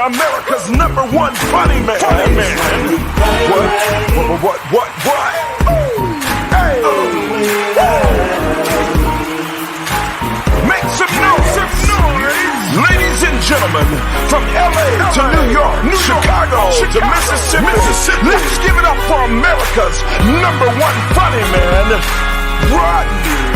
America's #1 funny man. What? Hey. Make some noise. Ladies and gentlemen, from LA to New York, Chicago to Mississippi, let's give it up for America's #1 funny man, Rodney.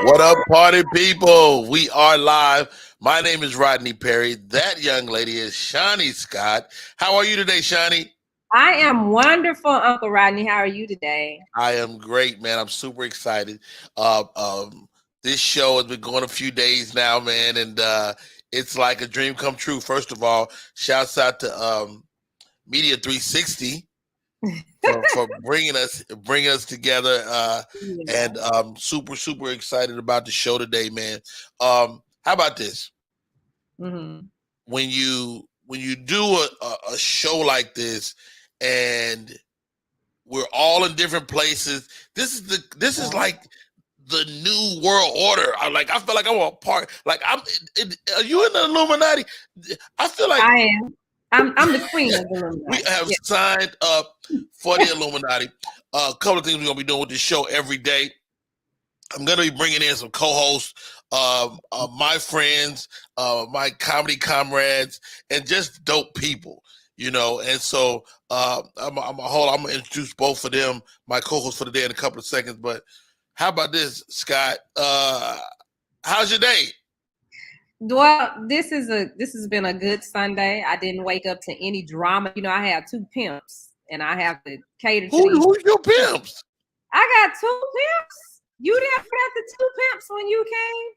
What up, party people? We are live. My name is Rodney Perry. That young lady is Shawnee Scott. How are you today, Shawnee? I am wonderful, Uncle Rodney. How are you today? I am great, man. I'm super excited. This show has been going a few days now, man, and it's like a dream come true. First of all, shouts out to Media 360 for bringing us together, and I'm super excited about the show today, man. How about this? Mm-hmm. When you do a show like this, and we're all in different places, this is like the new world order. I feel like I'm a part. Like are you in the Illuminati? I feel like I am. I'm the queen of the Illuminati. We have signed up for the Illuminati. A couple of things we're gonna be doing with this show every day. I'm gonna be bringing in some co-hosts, my friends, my comedy comrades, and just dope people, you know. And so I'm gonna introduce both of them, my co-hosts for the day, in a couple of seconds. But how about this, Scott? How's your day? Well, this has been a good Sunday. I didn't wake up to any drama. You know, I have 2 pimps, and I have to cater to Who's your pimps? I got 2 pimps. You didn't have the 2 pimps when you came?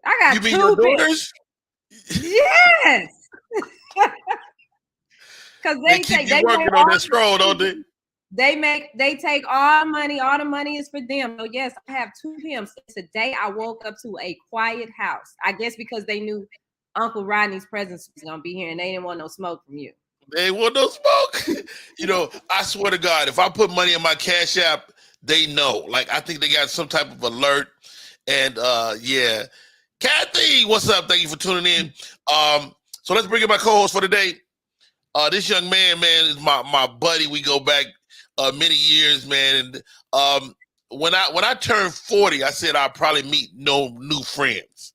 I got 2 pimps. You mean your daughters? Yes. Because they keep you working on that stroll, don't they? They take all money. All the money is for them. So yes, I have 2 pimps. Today I woke up to a quiet house. I guess because they knew Uncle Rodney's presence was gonna be here, and they didn't want no smoke from you. They didn't want no smoke. You know, I swear to God, if I put money in my Cash App, they know. Like, I think they got some type of alert. And yeah, Kathy, what's up? Thank you for tuning in. So let's bring in my co-host for today. This young man, is my buddy. We go back many years, man. And when I turned 40, I said I'd probably meet no new friends.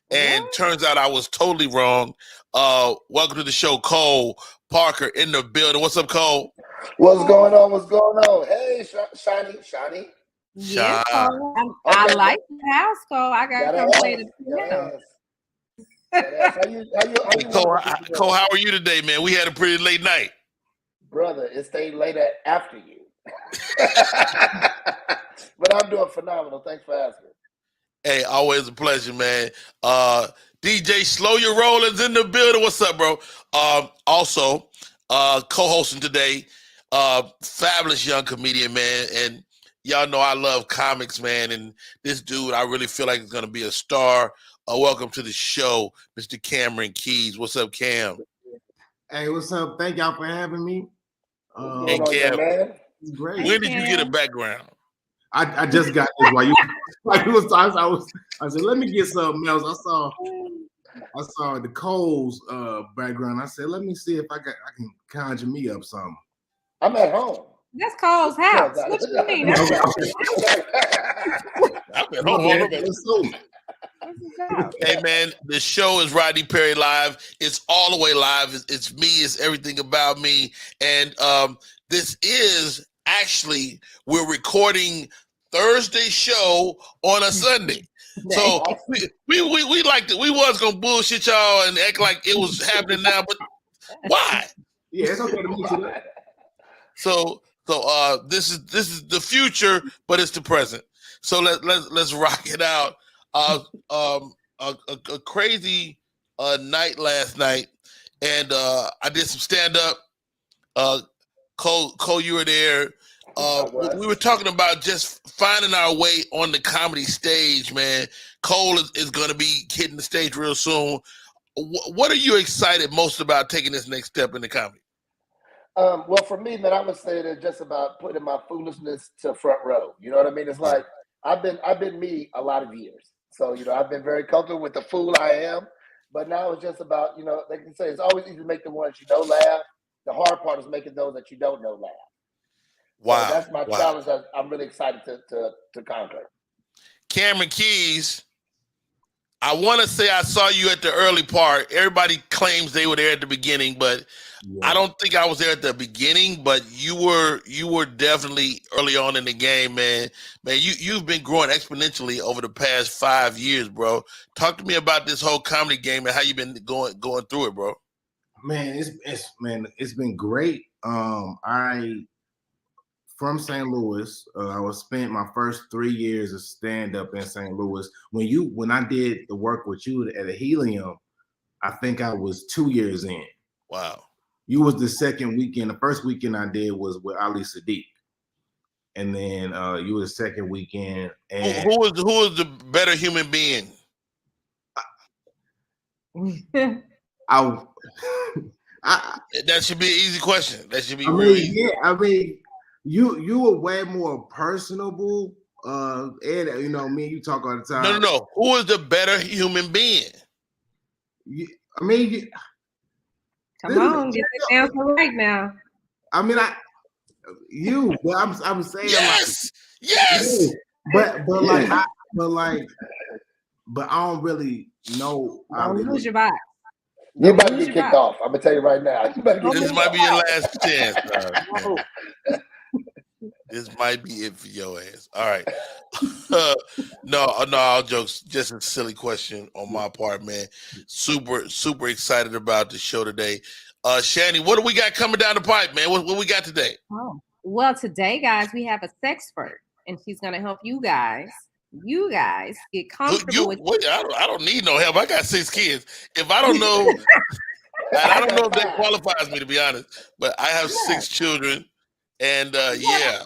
And turns out I was totally wrong. Welcome to the show, Cole Parker in the building. What's up, Cole? What's going on? Hey, Shawnee. Yeah, Cole. I like the house, Cole. I got to come play the piano. Cole, how are you today, man? We had a pretty late night. Brother, it stayed later after you. But I'm doing phenomenal. Thanks for asking. Hey, always a pleasure, man. DJ Slow Your Rollins in the building. What's up, bro? Also, co-hosting today, fabulous young comedian, man. And y'all know I love comics, man. And this dude, I really feel like is going to be a star. Welcome to the show, Mr. Cameron Keys. What's up, Cam? Hey, what's up? Thank y'all for having me. Hey, Cam. It's great. When did you get a background? I just got this while you I said, let me get something else. I saw the Cole's background. I said, let me see if I can conjure me up something. I'm at home. That's Cole's house. What you mean? I'm at home. Hey, man, the show is Rodney Perry Live. It's all the way live. It's me. It's everything about me. And this is actually, we're recording Thursday show on a Sunday. So we liked it. We was gonna bullshit y'all and act like it was happening now, but why? Yeah, it's okay to meet you. So this is the future, but it's the present. So let's rock it out. A crazy night last night, and I did some stand up. Cole, you were there. I was. We were talking about just finding our way on the comedy stage, man. Cole is going to be hitting the stage real soon. What are you excited most about taking this next step in the comedy? Well, for me, man, I would say that just about putting my foolishness to front row. You know what I mean? It's like I've been me a lot of years. So, I've been very comfortable with the fool I am. But now it's just about, they can say it's always easy to make the ones you know laugh. The hard part is making those that you don't know laugh. Wow. So that's my challenge that I'm really excited to conquer. Cameron Keys, I want to say I saw you at the early part. Everybody claims they were there at the beginning, but I don't think I was there at the beginning, but you were definitely early on in the game, man. Man, you've been growing exponentially over the past 5 years, bro. Talk to me about this whole comedy game and how you've been going through it, bro. Man, it's been great. From St. Louis, I spent my first 3 years of stand-up in St. Louis. When I did the work with you at a Helium, I think I was 2 years in. Wow. You was the second weekend. The first weekend I did was with Ali Sadiq. And then you were the second weekend. And who was the better human being? That should be an easy question. That should be real easy. Yeah, you were way more personable. And me and you talk all the time. No. Who is the better human being? Come on, get the answer right now. But I'm saying yes. But I don't really know. Don't lose your vibe. You about to get kicked off. I'm gonna tell you right now. This might be your last chance. This might be it for your ass. All right. No, all jokes. Just a silly question on my part, man. Super excited about the show today. Shani, what do we got coming down the pipe, man? What we got today? Oh, well, today, guys, we have a sexpert, and she's gonna help you guys get comfortable with. I don't need no help. I got 6 kids. If I don't know, I don't know if that qualifies me, to be honest. But I have 6 children, and yeah.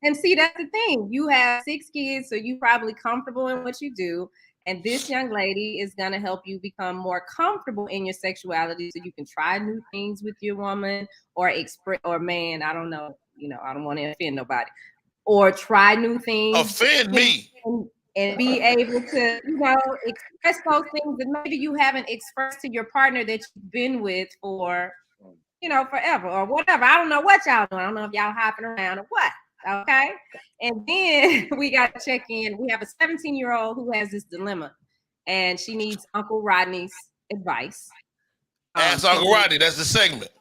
And see, that's the thing. You have 6 kids, so you're probably comfortable in what you do. And this young lady is going to help you become more comfortable in your sexuality so you can try new things with your woman or man. I don't know. I don't want to offend nobody. Or try new things. Offend me. And be able to, express those things that maybe you haven't expressed to your partner that you've been with for, forever or whatever. I don't know what y'all doing. I don't know if y'all hopping around or what. Okay. And then we got to check in. We have a 17-year-old who has this dilemma and she needs Uncle Rodney's advice. Ask Uncle Rodney. That's the segment.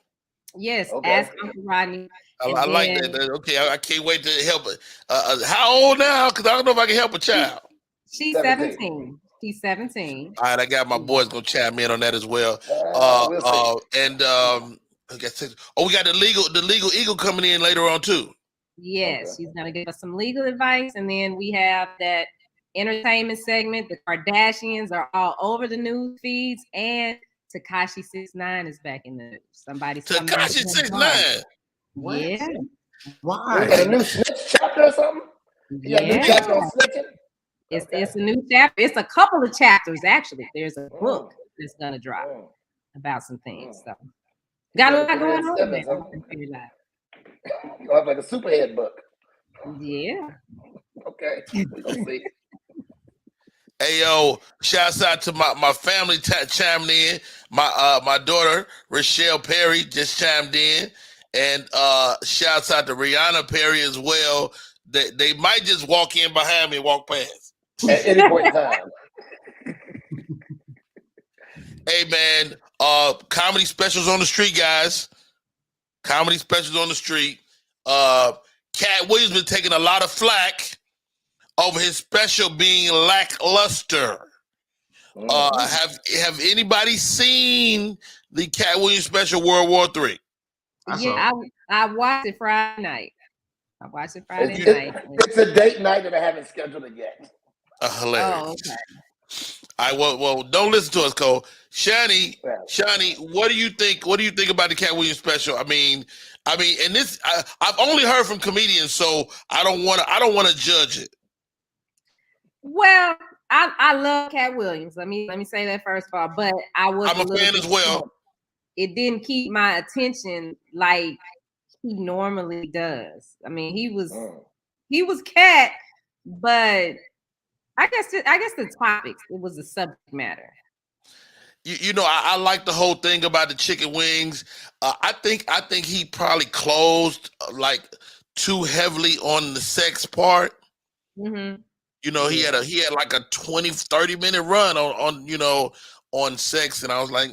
Yes. Okay. Ask Uncle Rodney. I like that. Okay. I can't wait to help her. How old now? Because I don't know if I can help a child. She's 17. She's 17. All right. I got my boys going to chime in on that as well. We got the legal eagle coming in later on too. Yes, she's gonna give us some legal advice, and then we have that entertainment segment. The Kardashians are all over the news feeds, and Tekashi 6ix9ine is back in the news. Tekashi 6ix9ine. Yeah. Why? A new snitch chapter or something? Yeah. A new chapter on snitching? It's a new chapter. It's a couple of chapters actually. There's a book that's gonna drop about some things. So got a lot going on there. You'll have like a superhead book. Yeah. Okay. We're gonna see. Hey yo, shouts out to my family chiming in. My daughter Rochelle Perry just chimed in, and shouts out to Rihanna Perry as well. They might just walk in behind me and walk past at any point in time. Hey man, comedy specials on the street, guys. Comedy specials on the street. Cat Williams been taking a lot of flack over his special being lackluster. Have anybody seen the Cat Williams special World War III? Yeah, I watched it Friday night. Night. It's a date night and I haven't scheduled it yet. Hilarious. Oh, okay. right, well, don't listen to us, Cole. Shani, what do you think? What do you think about the Cat Williams special? I mean, and this I've only heard from comedians, so I don't want to judge it. Well, I love Cat Williams. Let me say that first of all, but I'm a fan as well. It didn't keep my attention like he normally does. I mean, he was Cat, but I guess the topics, it was the subject matter. You know, I like the whole thing about the chicken wings. I think he probably closed like too heavily on the sex part. Mm-hmm. You know, he had like a 20-30 minute run on sex, and I was like,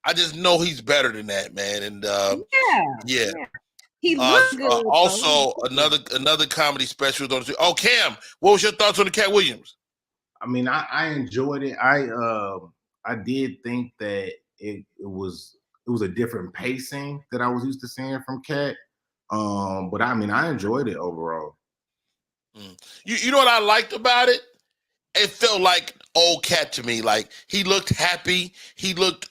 I just know he's better than that, man. And yeah. He looked good. Also, another comedy special. Oh, Cam, what was your thoughts on the Cat Williams? I mean, I enjoyed it. I did think that it was a different pacing that I was used to seeing from Cat. But I mean, I enjoyed it overall. You know what I liked about it? It felt like old Cat to me. Like he looked happy. He looked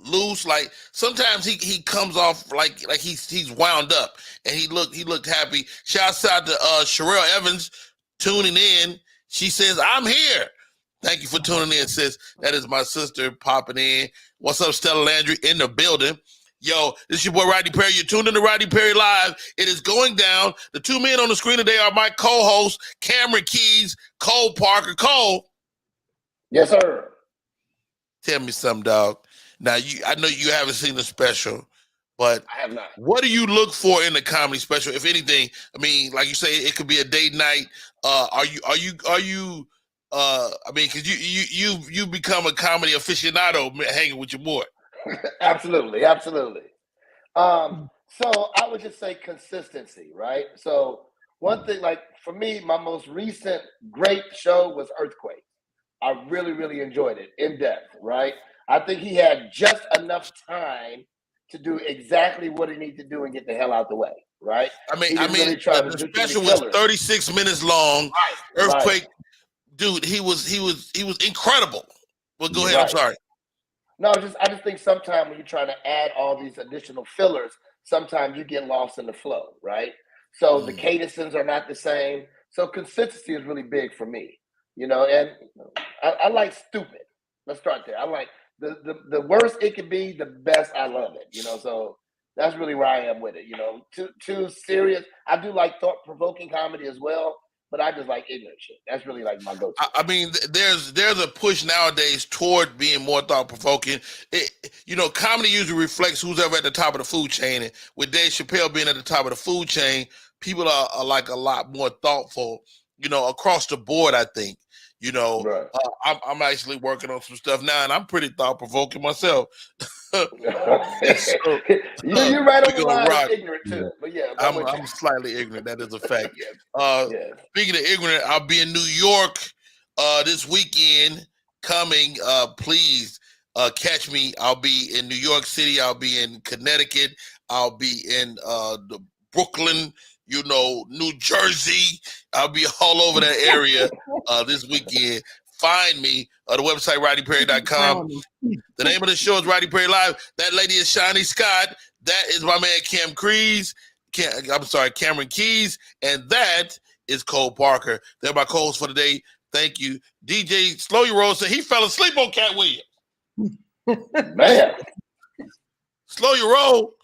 loose. Like sometimes he comes off like he's wound up, and he looked happy. Shouts out to Sherelle Evans tuning in. She says, "I'm here." Thank you for tuning in, sis. That is my sister popping in. What's up, Stella Landry in the building? Yo, this is your boy Rodney Perry. You're tuned in to Rodney Perry Live. It is going down. The two men on the screen today are my co-hosts, Cameron Keys, Cole Parker. Cole. Yes, sir. Tell me something, dog. Now, I know you haven't seen the special, but I have not. What do you look for in the comedy special, if anything? I mean, like you say, it could be a date night. Are you? I mean, because you become a comedy aficionado hanging with your boy. Absolutely. So I would just say consistency, right? So one thing, like for me, my most recent great show was Earthquake. I really, really enjoyed it in depth, right? I think he had just enough time to do exactly what he needed to do and get the hell out the way, right? I mean, the special was 36 minutes long. Right, Earthquake, right. Dude, he was incredible. Well, go ahead. Right. I'm sorry. No, I just think sometimes when you're trying to add all these additional fillers, sometimes you get lost in the flow, right? So the cadences are not the same. So consistency is really big for me, and I like stupid. Let's start there. I like the worse it can be, the best I love it, so that's really where I am with it, too serious. I do like thought-provoking comedy as well, but I just like ignorant shit. That's really like my go-to. I mean, there's a push nowadays toward being more thought-provoking. Comedy usually reflects who's ever at the top of the food chain. And with Dave Chappelle being at the top of the food chain, people are like a lot more thoughtful, across the board, I think. Right. I'm actually working on some stuff now, and I'm pretty thought-provoking myself. You're right on the line of ignorant too, but yeah, I'm slightly ignorant. That is a fact. Speaking of ignorant, I'll be in New York this weekend. Coming, please catch me. I'll be in New York City. I'll be in Connecticut. I'll be in the Brooklyn. New Jersey. I'll be all over that area this weekend. Find me on the website, RodneyPerry.com. The name of the show is Rodney Perry Live. That lady is Shani Scott. That is my man Cameron Keys. And that is Cole Parker. They're my co-hosts for today. Thank you. DJ Slow Your Roll said he fell asleep on Cat Williams. Man. Slow your roll.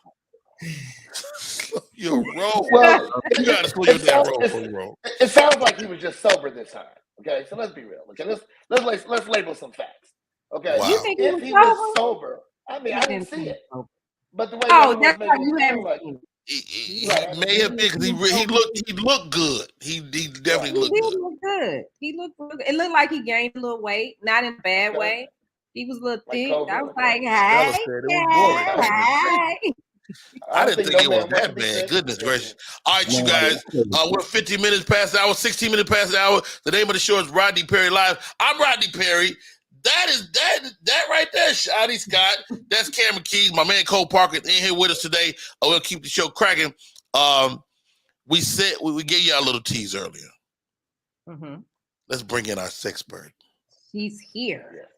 Your roll. Well, you gotta slow your damn roll. It sounds like he was just sober this time. Okay, so let's be real. Okay, let's label some facts. Okay, wow. You think if he was sober, I mean, I didn't see it, but the way that's why you haven't like, he may have been because he looked good. He definitely looked good. Look good. He looked good. It looked like he gained a little weight, not in a bad way. He was a little thick. I was like, hey. I didn't think it was that bad. Goodness gracious. All right, you guys. We're 15 minutes past the hour, 16 minutes past the hour. The name of the show is Rodney Perry Live. I'm Rodney Perry. That right there, Shotty Scott. That's Cameron Keys. My man Cole Parker is in here with us today. We'll keep the show cracking. We said we gave you a little tease earlier. Mm-hmm. Let's bring in our sex bird. He's here.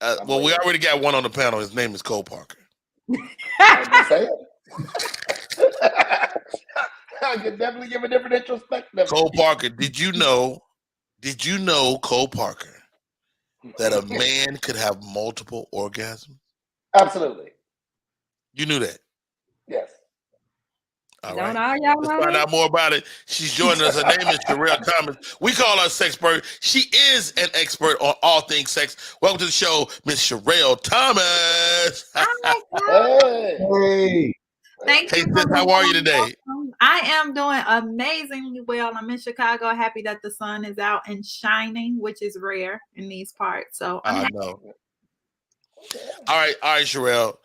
Well, we already got one on the panel. His name is Cole Parker. I'm just saying. I can definitely give a different introspective. Cole Parker, did you know, Cole Parker, that a man could have multiple orgasms? Absolutely. You knew that? Yes. All Don't right. all y'all Let's know find that? out more about it. She's joining us. Her name is Sherelle Thomas. We call her Sexpert. She is an expert on all things sex. Welcome to the show, Miss Sherelle Thomas. Hey. Thank Hey, you. sis, how are you today? I am doing amazingly well. I'm in Chicago, happy that the sun is out and shining, which is rare in these parts. So I'm I happy. know. All right, Sherelle.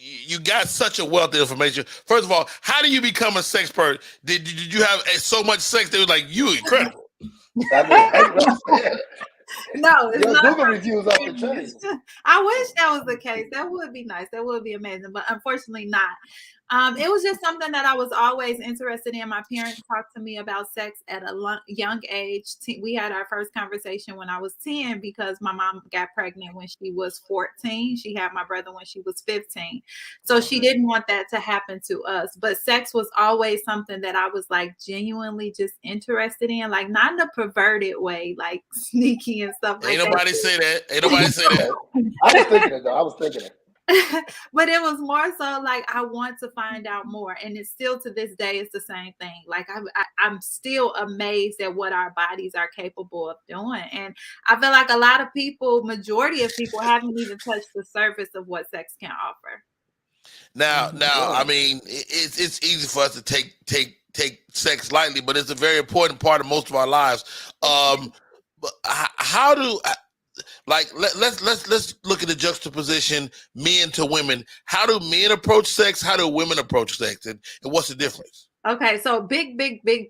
You got such a wealth of information. First of all, how do you become a sexpert? Did you have so much sex that was like you incredible? No, it's Your not. Google reviews off the chain. I wish that was the case. That would be nice. That would be amazing, but unfortunately not. It was just something that I was always interested in. My parents talked to me about sex at a young age. We had our first conversation when I was 10 because my mom got pregnant when she was 14. She had my brother when she was 15. So she didn't want that to happen to us. But sex was always something that I was like genuinely just interested in, like not in a perverted way, like sneaky and stuff like Ain't that. nobody say that. Ain't nobody say that. I was thinking it though. I was thinking it. But it was more so like I want to find out more, and it's still to this day it's the same thing. Like I'm still amazed at what our bodies are capable of doing, and I feel like a lot of people, majority of people, haven't even touched the surface of what sex can offer. Now, I mean, it's easy for us to take sex lightly, but it's a very important part of most of our lives. But how do let's look at the juxtaposition men to women. How do men approach sex? How do women approach sex? And what's the difference? Okay, so big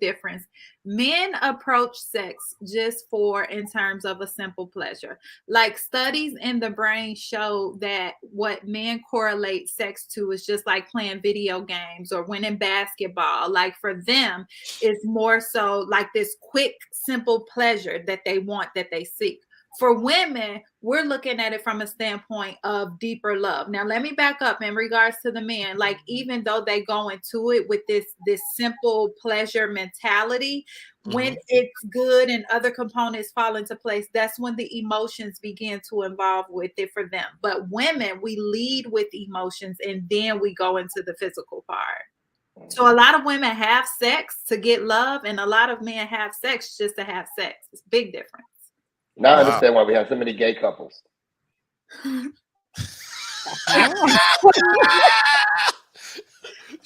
difference. Men approach sex just in terms of a simple pleasure. Like studies in the brain show that what men correlate sex to is just like playing video games or winning basketball. Like for them, it's more so like this quick, simple pleasure that they want, that they seek. For women, we're looking at it from a standpoint of deeper love. Now, let me back up in regards to the men. Like, even though they go into it with this simple pleasure mentality, when it's good and other components fall into place, that's when the emotions begin to involve with it for them. But women, we lead with emotions and then we go into the physical part. So a lot of women have sex to get love, and a lot of men have sex just to have sex. It's a big difference. Now I understand why we have so many gay couples.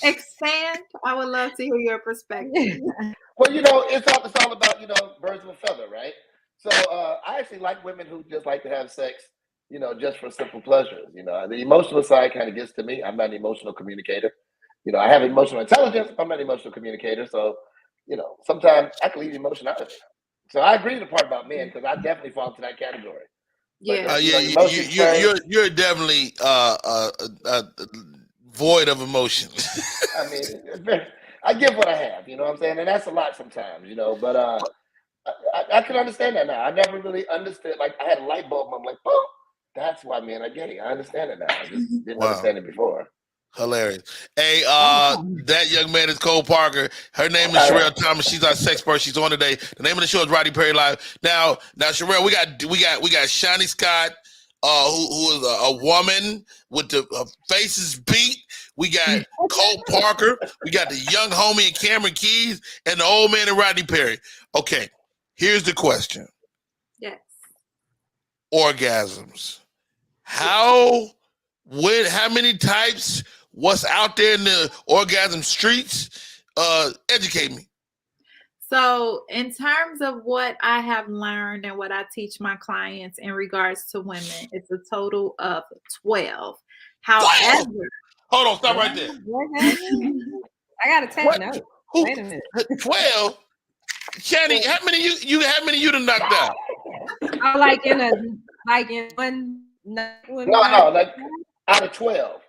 Expand. I would love to hear your perspective. Well, it's all about, birds of a feather, right? So I actually like women who just like to have sex, just for simple pleasures. The emotional side kind of gets to me. I'm not an emotional communicator. I have emotional intelligence. I'm not an emotional communicator. So, sometimes I can leave emotion out of it. So I agree with the part about men because I definitely fall into that category. Yeah, you're definitely void of emotion. I mean, I give what I have. You know what I'm saying, and that's a lot sometimes. But I can understand that now. I never really understood. Like I had a light bulb. I'm like, boom. That's why men are gay. I understand it now. I just didn't understand it before. Hilarious. Hey, that young man is Cole Parker. Her name is Sherelle Thomas. She's our sexpert. She's on today. The name of the show is Rodney Perry Live. Now, Sherelle, we got Shani Scott, who is a woman with the faces beat. We got Cole Parker. We got the young homie in Cameron Keys, and the old man in Rodney Perry. Okay, here's the question. Yes. Orgasms. How many types? What's out there in the orgasm streets? Educate me. So in terms of what I have learned and what I teach my clients in regards to women, it's a total of 12. However, hold on, stop right there. I gotta take notes. Wait a minute. 12? Channing, how many you done knocked out? Oh, like in one. No, like out of 12.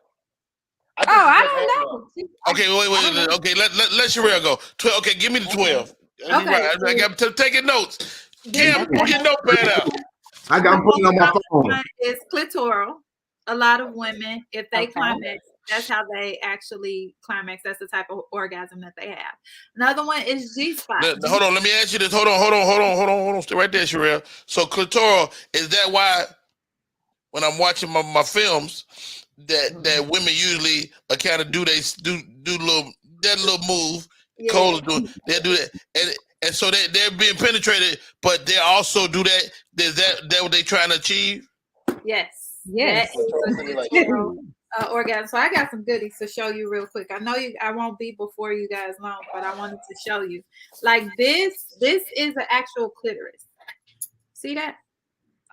I don't know. Okay, wait. Okay, let Sherelle go. 12. Okay, give me the 12. Okay. I got to taking notes. Cam, pull your notepad out. I'm putting it on my phone. It's clitoral. A lot of women, if they Okay. climax, that's how they actually climax. That's the type of orgasm that they have. Another one is G-spot. Hold on, let me ask you this. Hold on. Stay right there, Sherelle. So clitoral, is that why when I'm watching my films that women usually kind of do that little move? Yeah. Cole is doing, they do that, and so they're being penetrated, but they also do that. Is that what they trying to achieve? Yes. Yes. That is a clitoral orgasm. So I got some goodies to show you real quick. I know I won't be before you guys long, but I wanted to show you. Like this is an actual clitoris. See that?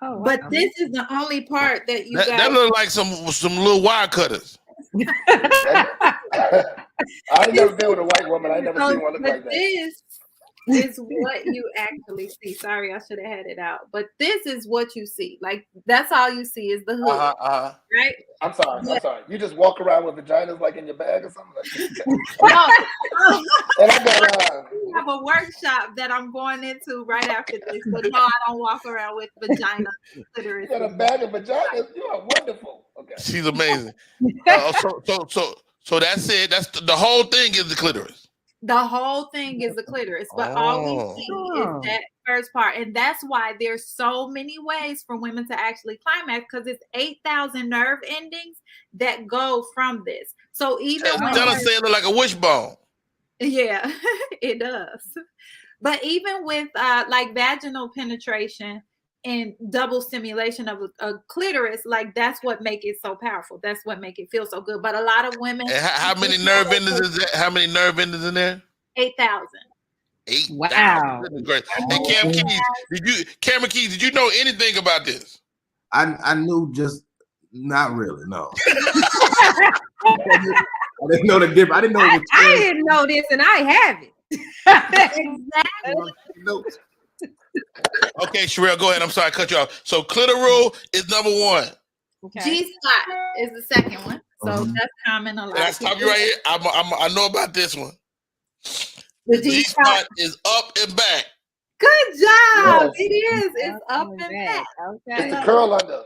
Oh, wow. But this is the only part that you That look like some little wire cutters. I ain't never been with a white woman. I never seen one look like that. This is what you actually see. Sorry, I should have had it out. But this is what you see. Like that's all you see is the hood, right? I'm sorry. You just walk around with vaginas like in your bag or something like that? No. And I got We have a workshop that I'm going into right after this, but no, I don't walk around with vagina clitoris. you got a bag of vaginas. You are wonderful. Okay. She's amazing. So that's it. That's the whole thing is the clitoris. The whole thing is the clitoris, but all we see is that first part, and that's why there's so many ways for women to actually climax because it's 8,000 nerve endings that go from this. So even Tell us, say it look like a wishbone. Yeah, it does. But even with like vaginal penetration and double stimulation of a clitoris, like that's what make it so powerful. That's what make it feel so good. But a lot of women. And how many nerve endings is that? How many nerve endings in there? 8,000. 8,000. Wow. Great. And Cameron Keys, did you know anything about this? I knew just not really. No. I didn't know the difference. I didn't know. I didn't know this, and I have it. Exactly. Okay, Sherelle, go ahead. I'm sorry, I cut you off. So clitoral is number one. Okay. G-spot is the second one. So that's common a lot. And I stop you right here. I know about this one. The G-spot is up and back. Good job. Yes. It is. It's up and back. Okay. It's the curl under.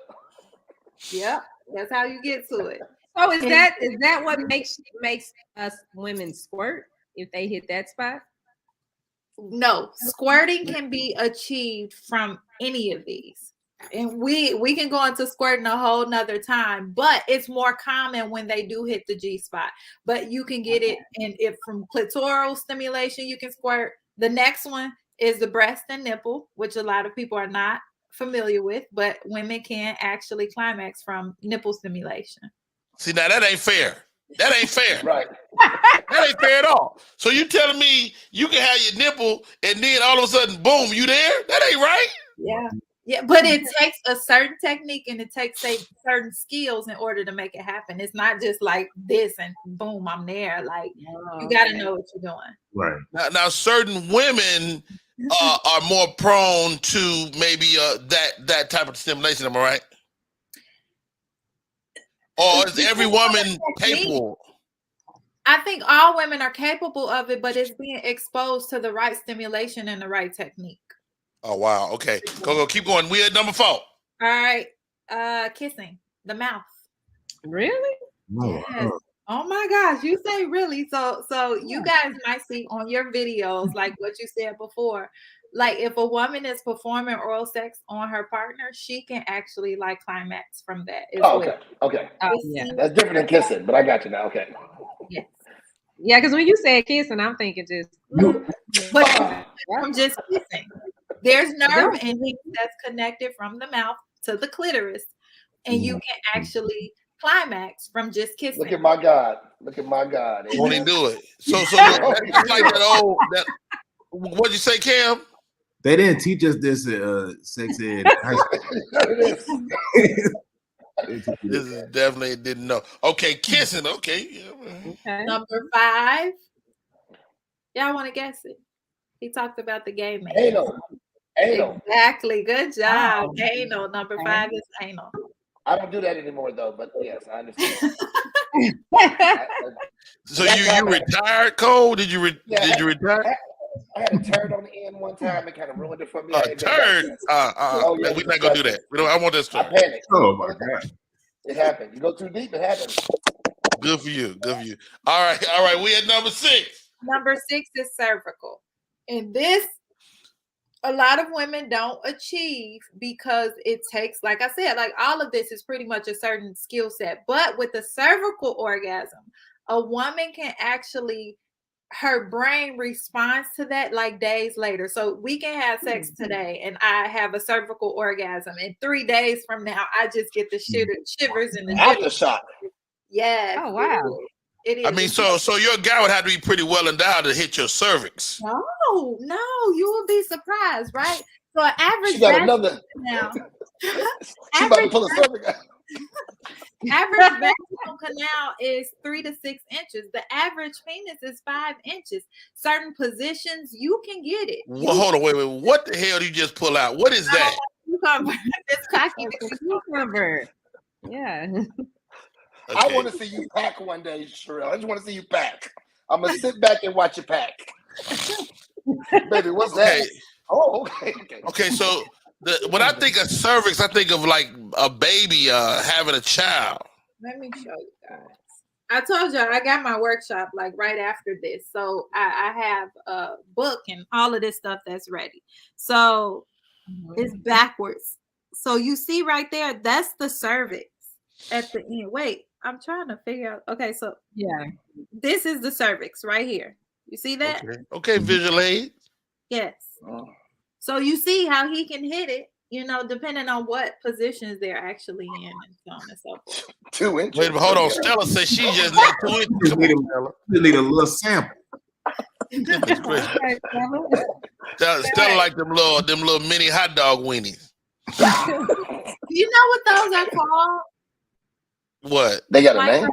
Yep. That's how you get to it. So is that what makes us women squirt if they hit that spot? No, squirting can be achieved from any of these. And we can go into squirting a whole nother time, but it's more common when they do hit the G spot. But you can get it, and if from clitoral stimulation, you can squirt. The next one is the breast and nipple, which a lot of people are not familiar with, but women can actually climax from nipple stimulation. See, now that ain't fair. That ain't fair. Right. That ain't fair at all. So you telling me you can have your nipple and then all of a sudden, boom, you there? That ain't right. Yeah, but it takes a certain technique and it takes certain skills in order to make it happen. It's not just like this and boom, I'm there. Like you got to know what you're doing. Right. Now certain women are more prone to maybe that type of stimulation. Am I right? Or is every woman capable? I think all women are capable of it, but it's being exposed to the right stimulation and the right technique. Oh wow. Okay. Go. Keep going. We at number 4. All right. Kissing the mouth. Really? No. Yes. Oh my gosh, you say really. So you guys might see on your videos, like what you said before, like if a woman is performing oral sex on her partner, she can actually like climax from that. Okay. Yeah. That's different than kissing, but I got you now. Okay. Yes. Yeah, because when you said kissing, I'm thinking just. But from just kissing, there's nerve endings that's connected from the mouth to the clitoris, and you can actually climax from just kissing. Look at my God. Won't he do it? So it's like that old. What'd you say, Cam? They didn't teach us this sex ed. This is definitely didn't know. Okay, kissing. Okay. Okay. Number 5. Y'all want to guess it? He talked about the gay man. Anal. Exactly. Good job. Wow. Anal. Number 5 is anal. I don't do that anymore though, but yes, I understand. So you retired, Cole? Did you retire? I had a turd on the end one time. It kind of ruined it for me. A turd? Oh, yeah, We're not gonna do that. I want this I turd. panicked. Oh my God. It happened. You go too deep, it happens. Good for you. Good for you. All right. We at number 6. Number 6 is cervical. And this, a lot of women don't achieve because it takes, like I said, like all of this is pretty much a certain skill set. But with the cervical orgasm, a woman can actually, her brain responds to that like days later. So we can have sex today and I have a cervical orgasm. And 3 days from now, I just get the shivers and the Aftershock. Yes. Oh, wow. It is. I mean, so your guy would have to be pretty well endowed to hit your cervix. No, you will be surprised, right? So an average She got another. now. She about to pull a cervix out. Average vaginal canal is 3 to 6 inches. The average penis is 5 inches. Certain positions you can get it. Well, hold on, wait. What the hell did you just pull out? What is that? It's cocky. Cucumber. Yeah. Okay. I want to see you pack one day, Sherelle. I just want to see you pack. I'm gonna sit back and watch you pack. Baby, what's that? Oh, okay. Okay, so when I think of cervix, I think of like a baby having a child. Let me show you guys. I told you I got my workshop like right after this. So I have a book and all of this stuff that's ready. So it's backwards. So you see right there, that's the cervix at the end. Wait, I'm trying to figure out. Okay, so Yeah. this is the cervix right here. You see that? Okay, visual aid. Yes. So you see how he can hit it, depending on what positions they're actually in and so on and so forth. 2 inches. Wait, but hold on. Stella says she just need 2 inches. Come on, Stella. You need a little sample. Goodness gracious. Stella like them little mini hot dog weenies. You know what those are called? What? They got a name?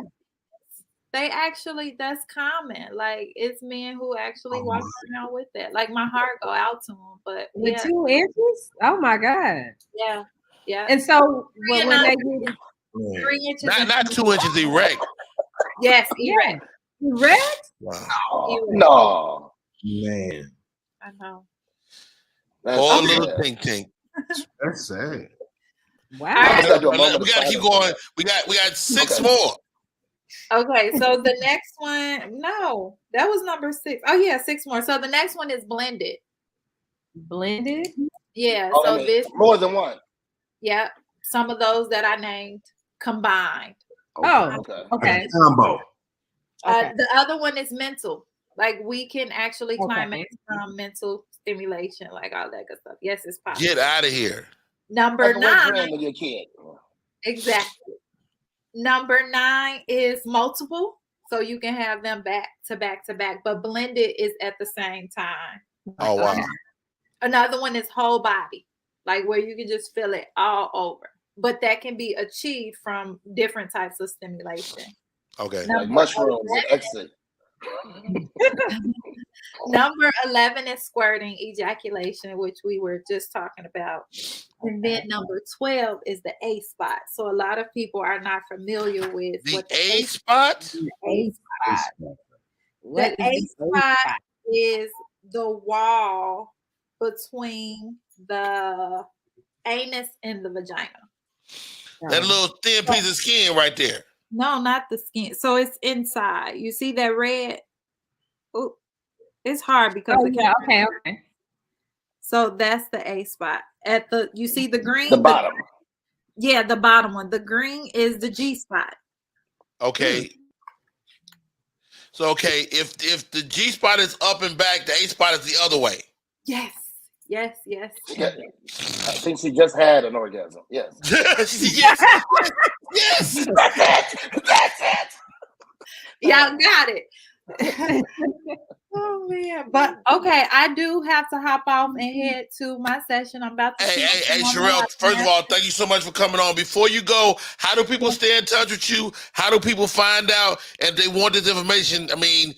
They actually, that's common. Like it's men who actually walk around with that. Like my heart go out to them, but With 2 inches? Oh my God. Yeah. And so when they get 3 inches, Not 2 inches erect. yes, erect. erect? Wow. No. Man, I know. That's Or a sad. little tink. that's sad. Wow. I'm gonna do a We moment of gotta keep silence. going. We got 6 Okay. more. Okay, so the next one, no, that was number 6. Oh yeah, 6 more. So the next one is blended. Blended? Yeah. Oh, So I mean, this, more than one. yeah, some of those that I named combined. Oh, Okay. okay. Combo. Okay. The other one is mental. Like we can actually Okay. climax from mental stimulation, like all that good stuff. Yes, it's possible. Get out of here. Number Like a wet 9, dream of your kid. exactly. Number 9 is multiple, so you can have them back to back to back, but blended is at the same time. Oh wow. Another one is whole body, like where you can just feel it all over, but that can be achieved from different types of stimulation. Okay. Like mushrooms and exit. Number 11 is squirting, ejaculation, which we were just talking about. And then number 12 is the A spot. So a lot of people are not familiar with The what the A spot? A spot. What The A is the spot is the wall between the anus and the vagina. That little thin piece of skin right there. No, not the skin. So it's inside. You see that red? Oh, it's hard because Oh, the yeah. camera- Okay. So that's the A spot. You see the green? The bottom. Yeah, the bottom one. The green is the G spot. Okay. So if the G spot is up and back, the A spot is the other way. Yes. Yeah. I think she just had an orgasm. Yes. yes. Yes. That's it. Y'all got it. Oh man. But okay, I do have to hop off and head to my session. I'm about to Hey, Sherelle, first of all, thank you so much for coming on. Before you go, how do people stay in touch with you? How do people find out if they want this information? I mean,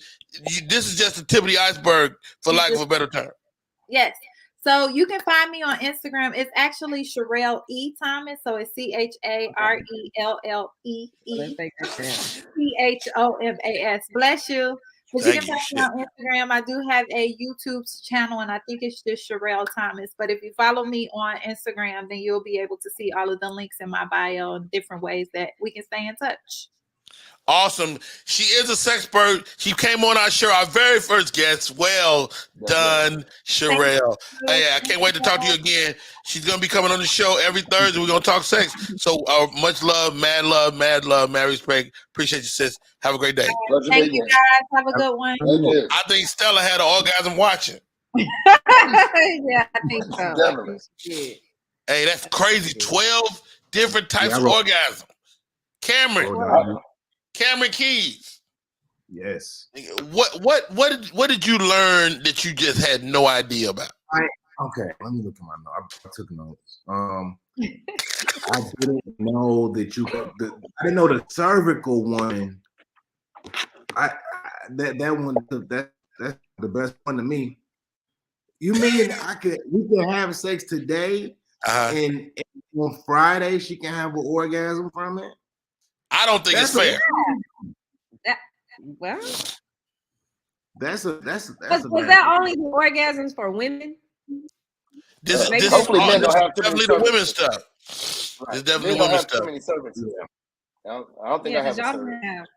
this is just the tip of the iceberg, for lack of a better term. Yes. So you can find me on Instagram. It's actually Sherelle E. Thomas. So it's CHARELLEE THOMAS. Bless you. But you can find me on Instagram. I do have a YouTube channel, and I think it's just Sherelle Thomas. But if you follow me on Instagram, then you'll be able to see all of the links in my bio and different ways that we can stay in touch. Awesome. She is a sexpert. She came on our show, our very first guest. Well done, Sherelle. Hey, I can't wait to talk to you again. She's going to be coming on the show every Thursday. We're going to talk sex. So much love, mad respect. Appreciate you, sis. Have a great day. Thank you, guys. Have a good one. I think Stella had an orgasm watching. Yeah, I think so. Definitely. Hey, that's crazy. 12 different types of orgasm. Cameron Keys. Yes. What did you learn that you just had no idea about? Okay, let me look at my notes. I took notes. I didn't know that I didn't know the cervical one. That one that's the best one to me. You mean we can have sex today and on Friday she can have an orgasm from it? I don't think it's fair. Well, was that only the orgasms for women? This hopefully men don't have definitely the women's stuff. Right. It's definitely women's stuff. Too many cervixes. Yeah. I don't think I have a cervix.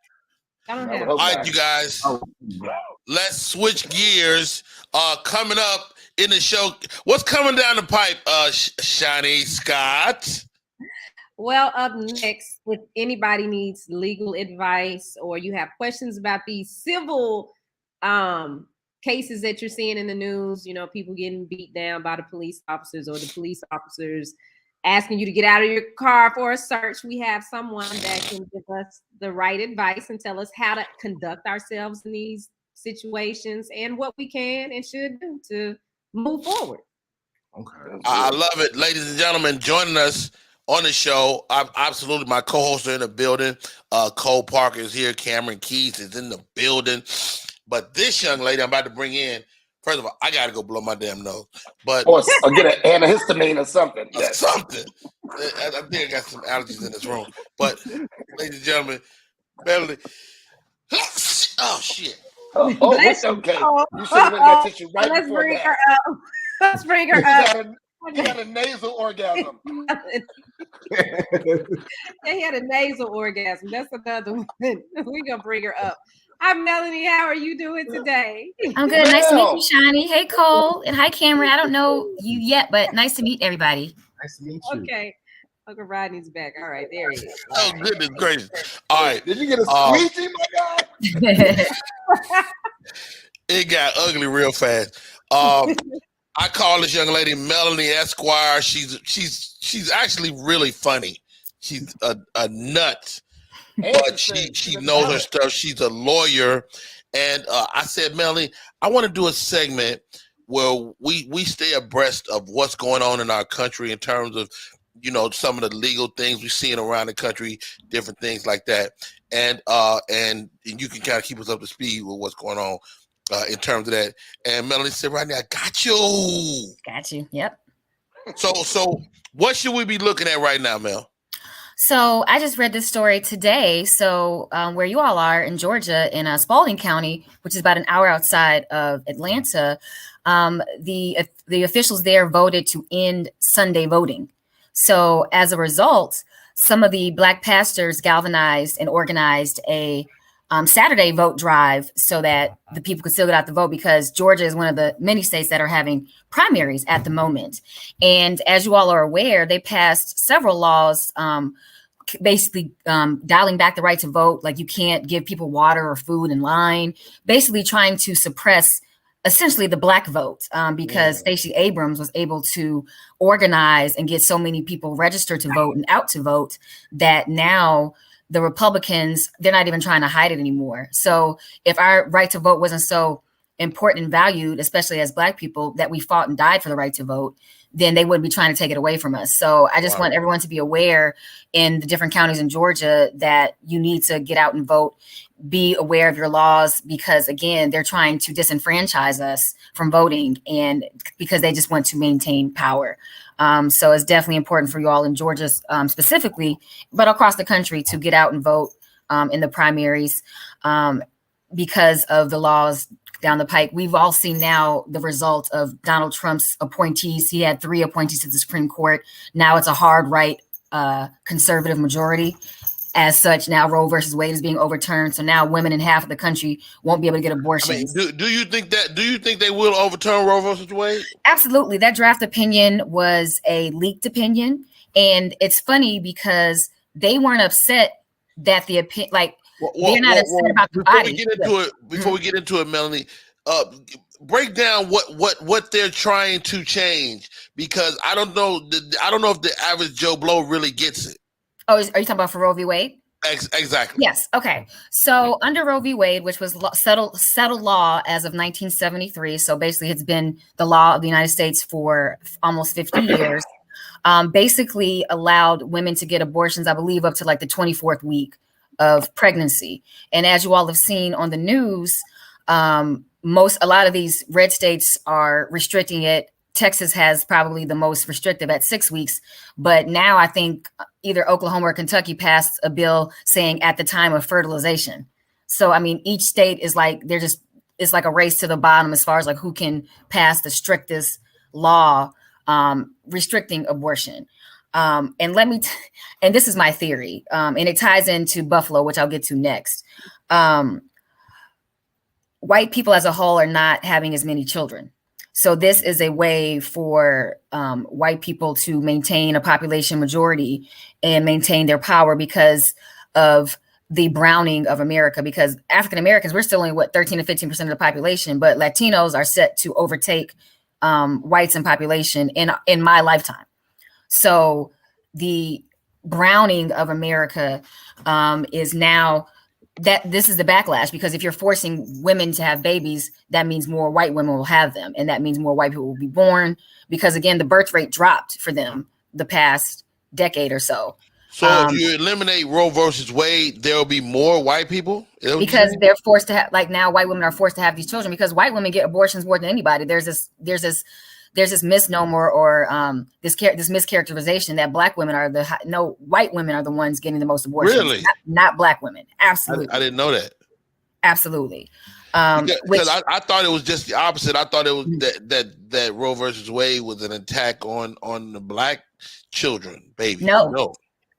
All right, you guys. Let's switch gears. Coming up in the show, what's coming down the pipe, Shani Scott? Well, up next, if anybody needs legal advice or you have questions about these civil cases that you're seeing in the news, people getting beat down by the police officers or the police officers asking you to get out of your car for a search, we have someone that can give us the right advice and tell us how to conduct ourselves in these situations and what we can and should do to move forward. Okay. I love it. Ladies and gentlemen, joining us on the show, absolutely, my co-hosts are in the building. Cole Parker is here. Cameron Keys is in the building. But this young lady I'm about to bring in, first of all, I got to go blow my damn nose. But or get an antihistamine or something. Something. I think I got some allergies in this room. But, ladies and gentlemen, Beverly. Oh, shit. That's okay. You should have got tissue right Let's before bring that. her up. Let's bring her up. He had a nasal orgasm. He had a nasal orgasm. That's another one. We're going to bring her up. Hi, Melanie. How are you doing today? I'm good. Nice to meet you, Shani. Hey, Cole. And hi, Cameron. I don't know you yet, but nice to meet everybody. Nice to meet you. Okay. Uncle Rodney's back. All right. There he is. Oh, goodness gracious. All right. Did you get a squeegee, my guy? It got ugly real fast. I call this young lady Melanie Esquire. She's actually really funny. She's a nut, but she knows her stuff. She's a lawyer, and I said, Melanie, I want to do a segment where we stay abreast of what's going on in our country in terms of some of the legal things we're seeing around the country, different things like that, and you can kind of keep us up to speed with what's going on. In terms of that, and Melanie said, "Rodney, I got you. Got you. Yep." So what should we be looking at right now, Mel? So I just read this story today. So where you all are in Georgia, in Spalding County, which is about an hour outside of Atlanta, the officials there voted to end Sunday voting. So as a result, some of the Black pastors galvanized and organized a Saturday vote drive so that the people could still get out the vote, because Georgia is one of the many states that are having primaries at the moment. And as you all are aware, they passed several laws basically dialing back the right to vote. Like you can't give people water or food in line, basically trying to suppress essentially the Black vote because Stacey Abrams was able to organize and get so many people registered to vote and out to vote that now the Republicans, they're not even trying to hide it anymore. So if our right to vote wasn't so important and valued, especially as Black people, that we fought and died for the right to vote, then they wouldn't be trying to take it away from us. So I just want everyone to be aware in the different counties in Georgia that you need to get out and vote. Be aware of your laws, because again, they're trying to disenfranchise us from voting, and because they just want to maintain power. So it's definitely important for you all in Georgia specifically, but across the country, to get out and vote in the primaries. because of the laws down the pike. We've all seen now the result of Donald Trump's appointees. He had 3 appointees to the Supreme Court. Now it's a hard right conservative majority. As such, now Roe versus Wade is being overturned. So now women in half of the country won't be able to get abortions. I mean, do you think they will overturn Roe versus Wade? Absolutely. That draft opinion was a leaked opinion. And it's funny because they weren't upset that the opinion, like, they're not upset about the body. Before we get into it, Melanie, break down what they're trying to change, because I don't know if the average Joe Blow really gets it. Oh, are you talking about for Roe v. Wade? Exactly. Yes. Okay. So under Roe v. Wade, which was settled law as of 1973, so basically it's been the law of the United States for almost 50 years, basically allowed women to get abortions, I believe, up to like the 24th week of pregnancy. And as you all have seen on the news, a lot of these red states are restricting it. Texas has probably the most restrictive at 6 weeks. But now I think either Oklahoma or Kentucky passed a bill saying at the time of fertilization. So, I mean, each state is like, it's like a race to the bottom as far as like who can pass the strictest law restricting abortion. And and this is my theory, and it ties into Buffalo, which I'll get to next. White people as a whole are not having as many children. So this is a way for white people to maintain a population majority and maintain their power because of the browning of America. Because African Americans, we're still only 13 to 15% of the population, but Latinos are set to overtake whites in population in my lifetime. So the browning of America is now that this is the backlash, because if you're forcing women to have babies, that means more white women will have them. And that means more white people will be born because, again, the birth rate dropped for them the past decade or so. So if you eliminate Roe versus Wade, there will be more white people? Because they're forced to have, like now white women are forced to have these children because white women get abortions more than anybody. There's this misnomer or this mischaracterization that black women are white women are the ones getting the most abortions. Really? Not black women. Absolutely. I didn't know that. Absolutely. Because I thought it was just the opposite. I thought it was that Roe versus Wade was an attack on the black children, baby. No.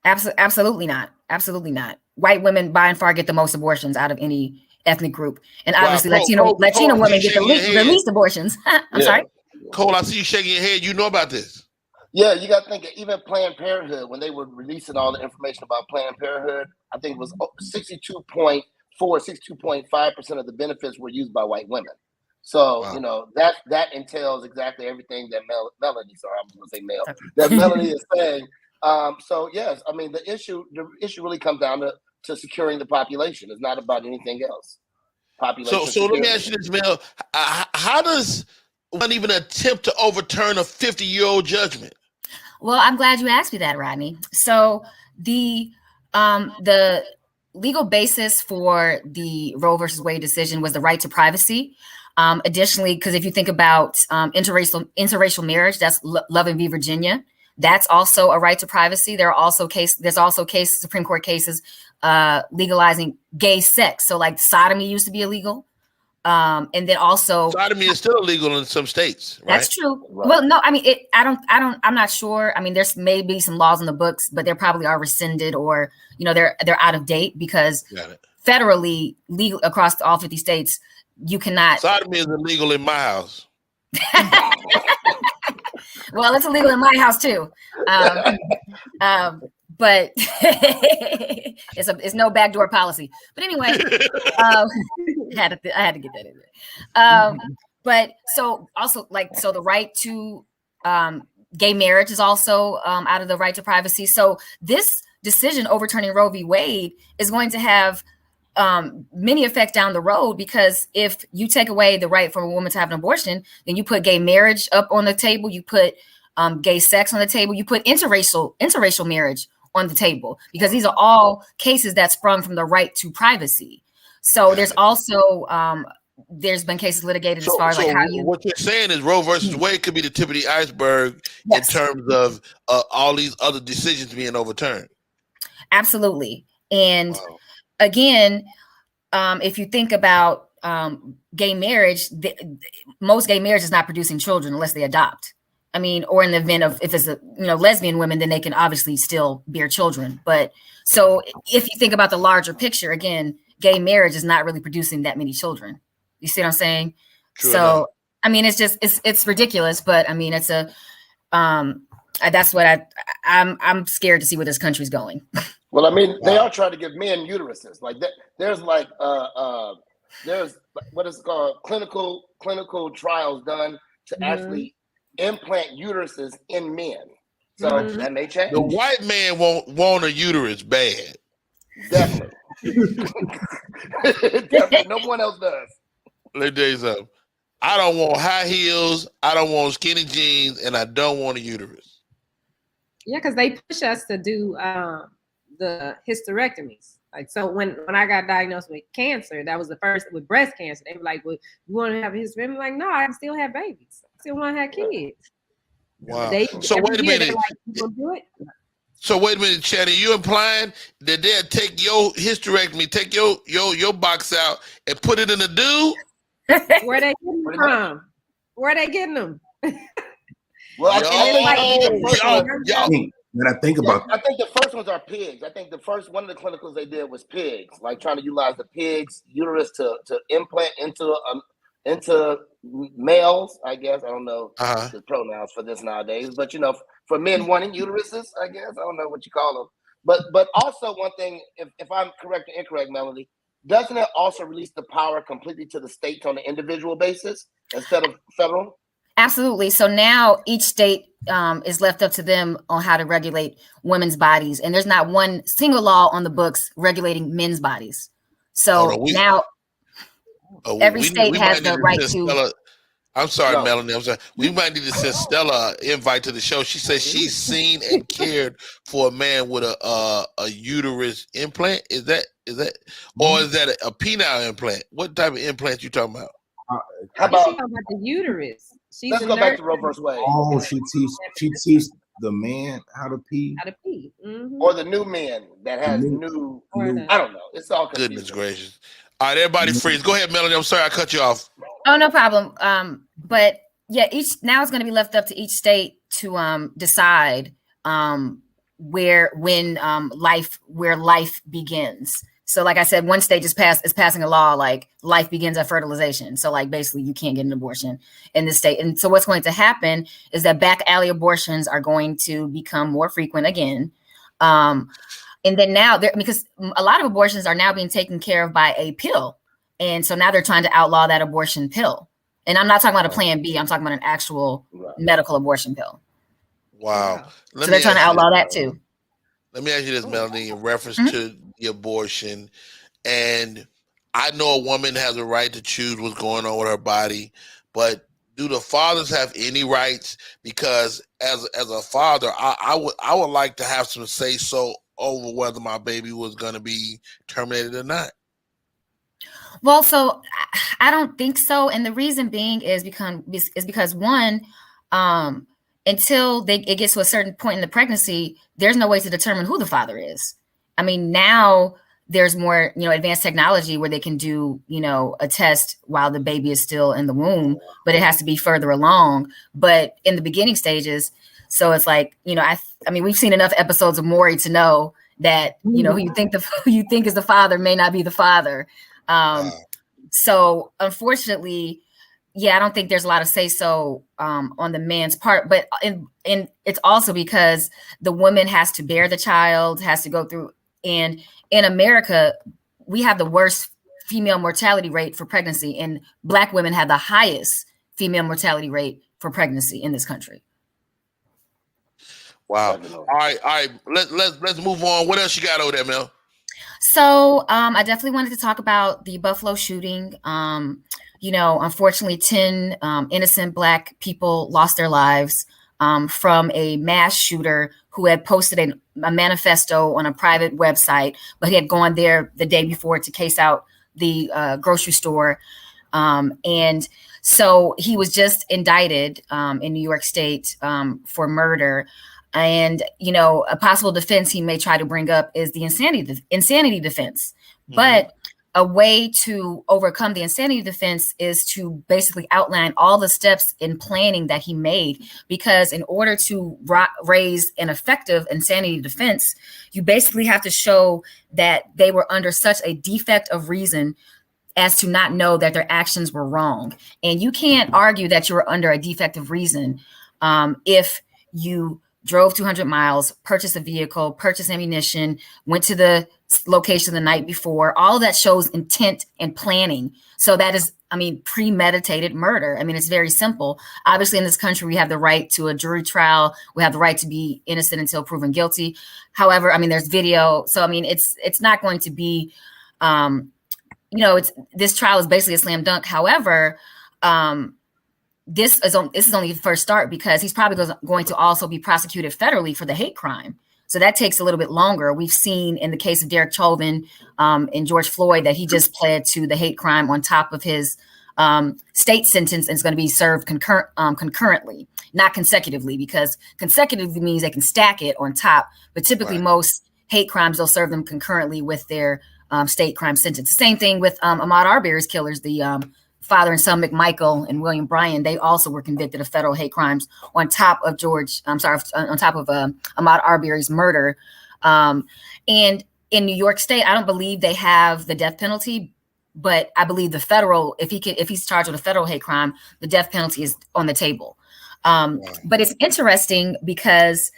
Absolutely not. Absolutely not. White women by and far get the most abortions out of any ethnic group. And obviously Latino women get the least abortions. I'm sorry. Cole, I see you shaking your head. You know about this. Yeah, you got to think, even Planned Parenthood, when they were releasing all the information about Planned Parenthood, I think it was 62.5% of the benefits were used by white women. So, wow. That entails exactly everything that Melanie, sorry, I'm going to say Mel, that Melanie is saying. So, yes, I mean, the issue really comes down to securing the population. It's not about anything else. Population. So let me ask you this, Mel. How does one even attempt to overturn a 50-year-old judgment? Well, I'm glad you asked me that, Rodney. So the legal basis for the Roe versus Wade decision was the right to privacy. Additionally, because if you think about interracial marriage, that's Love v. Virginia. That's also a right to privacy. There's also Supreme Court cases legalizing gay sex. So like sodomy used to be illegal. And then also sodomy is still illegal in some states, right? That's true. Right. Well, no, I mean, I'm not sure. I mean, there's maybe some laws in the books, but they probably are rescinded or, they're out of date because federally legal across all 50 states, you cannot. Sodomy is illegal in my house. Well, it's illegal in my house too. But it's no backdoor policy. But anyway, I had to get that in there. But so the right to gay marriage is also out of the right to privacy. So this decision overturning Roe v. Wade is going to have many effects down the road, because if you take away the right for a woman to have an abortion, then you put gay marriage up on the table, you put gay sex on the table, you put interracial marriage on the table, because these are all cases that sprung from the right to privacy. So there's also there's been cases litigated as far as what you're saying is Roe versus Wade could be the tip of the iceberg in terms of all these other decisions being overturned. Absolutely. And again, if you think about gay marriage, most gay marriage is not producing children unless they adopt. I mean, or in the event of if it's a lesbian women, then they can obviously still bear children. But so if you think about the larger picture, again, gay marriage is not really producing that many children. You see what I'm saying? True so enough. I mean, it's just it's ridiculous. But I mean, it's a that's what I'm scared to see where this country's going. Well, I mean, they are trying to give men uteruses. Like that, there's like there's what is it called clinical trials done to actually implant uteruses in men. So that may change. The white man want a uterus bad. Definitely. Definitely. No one else does. Let me tell you something. I don't want high heels. I don't want skinny jeans, and I don't want a uterus. Yeah, because they push us to do the hysterectomies. Like, so when I got diagnosed with cancer, that was the first with breast cancer. They were like, "Well, you want to have a hysterectomy?" I'm like, no, I can still have babies. I still want to have kids. Wow. So wait a minute. Like, you gonna do it? So wait a minute, Channing. You implying that they'll take your hysterectomy, take your box out, and put it in a dude? Where they getting them from? Where they getting them? Well, when I think about I think the first ones are pigs. I think the first one of the clinicals they did was pigs, like trying to utilize the pig's uterus to implant into males. I guess I don't know the pronouns for this nowadays, but for men wanting uteruses, I guess I don't know what you call them. But also one thing, if I'm correct or incorrect, Melody, doesn't it also release the power completely to the states on an individual basis instead of federal? Absolutely. So now each state is left up to them on how to regulate women's bodies. And there's not one single law on the books regulating men's bodies. So now every state has the right to. I'm sorry, Melanie. I'm sorry. We might need to send Stella an invite to the show. She says she's seen and cared for a man with a uterus implant. Is that or is that a penile implant? What type of implant you talking about? How about the uterus? Let's go back to Roe vs. Wade. Oh, she teaches the man how to pee. How to pee. Or the new man that has new I don't know. It's all confusing. Goodness gracious. All right, everybody freeze. Go ahead, Melanie. I'm sorry I cut you off. Oh, no problem. But yeah, now it's going to be left up to each state to decide where life begins. So like I said, one state is passing a law like life begins at fertilization. So like basically you can't get an abortion in this state. And so what's going to happen is that back alley abortions are going to become more frequent again. And then now because a lot of abortions are now being taken care of by a pill. And so now they're trying to outlaw that abortion pill. And I'm not talking about a Plan B. I'm talking about an actual medical abortion pill. Wow. So they're trying to outlaw that too. Let me ask you this, Melanie, in reference to the abortion. And I know a woman has a right to choose what's going on with her body, but do the fathers have any rights? Because as a father, I would like to have some say so over whether my baby was going to be terminated or not. Well, so I don't think so, and the reason being is because one, until it gets to a certain point in the pregnancy, there's no way to determine who the father is. I mean, now there's more, advanced technology where they can do, a test while the baby is still in the womb, but it has to be further along. But in the beginning stages, so it's like, I mean, we've seen enough episodes of Maury to know that, who you think is the father may not be the father. So unfortunately, I don't think there's a lot of say so on the man's part, but it's also because the woman has to bear the child, has to go through. And in America, we have the worst female mortality rate for pregnancy, and Black women have the highest female mortality rate for pregnancy in this country. Wow. All right. Let's move on. What else you got over there, Mel? So I definitely wanted to talk about the Buffalo shooting. Unfortunately, 10 innocent Black people lost their lives from a mass shooter who had posted a manifesto on a private website, but he had gone there the day before to case out the grocery store. And so he was just indicted in New York State for murder. And, a possible defense he may try to bring up is the insanity defense. Mm-hmm. But a way to overcome the insanity defense is to basically outline all the steps in planning that he made, because in order to raise an effective insanity defense, you basically have to show that they were under such a defect of reason as to not know that their actions were wrong. And you can't argue that you were under a defect of reason if you drove 200 miles, purchased a vehicle, purchased ammunition, went to the location the night before. All of that shows intent and planning. So that is, I mean, premeditated murder. I mean, it's very simple. Obviously, in this country, we have the right to a jury trial. We have the right to be innocent until proven guilty. However, I mean, there's video. So, I mean, it's not going to be, this trial is basically a slam dunk. However, this is only the first start, because he's probably going to also be prosecuted federally for the hate crime. So that takes a little bit longer. We've seen in the case of Derek Chauvin and George Floyd that he just pled to the hate crime on top of his state sentence, and it's going to be served concurrently, not consecutively, because consecutively means they can stack it on top. But typically most hate crimes, they'll serve them concurrently with their state crime sentence. The same thing with Ahmaud Arbery's killers, the father and son McMichael and William Bryan. They also were convicted of federal hate crimes on top of on top of Ahmaud Arbery's murder. And in New York State, I don't believe they have the death penalty, but I believe the federal, if he's charged with a federal hate crime, the death penalty is on the table. But it's interesting because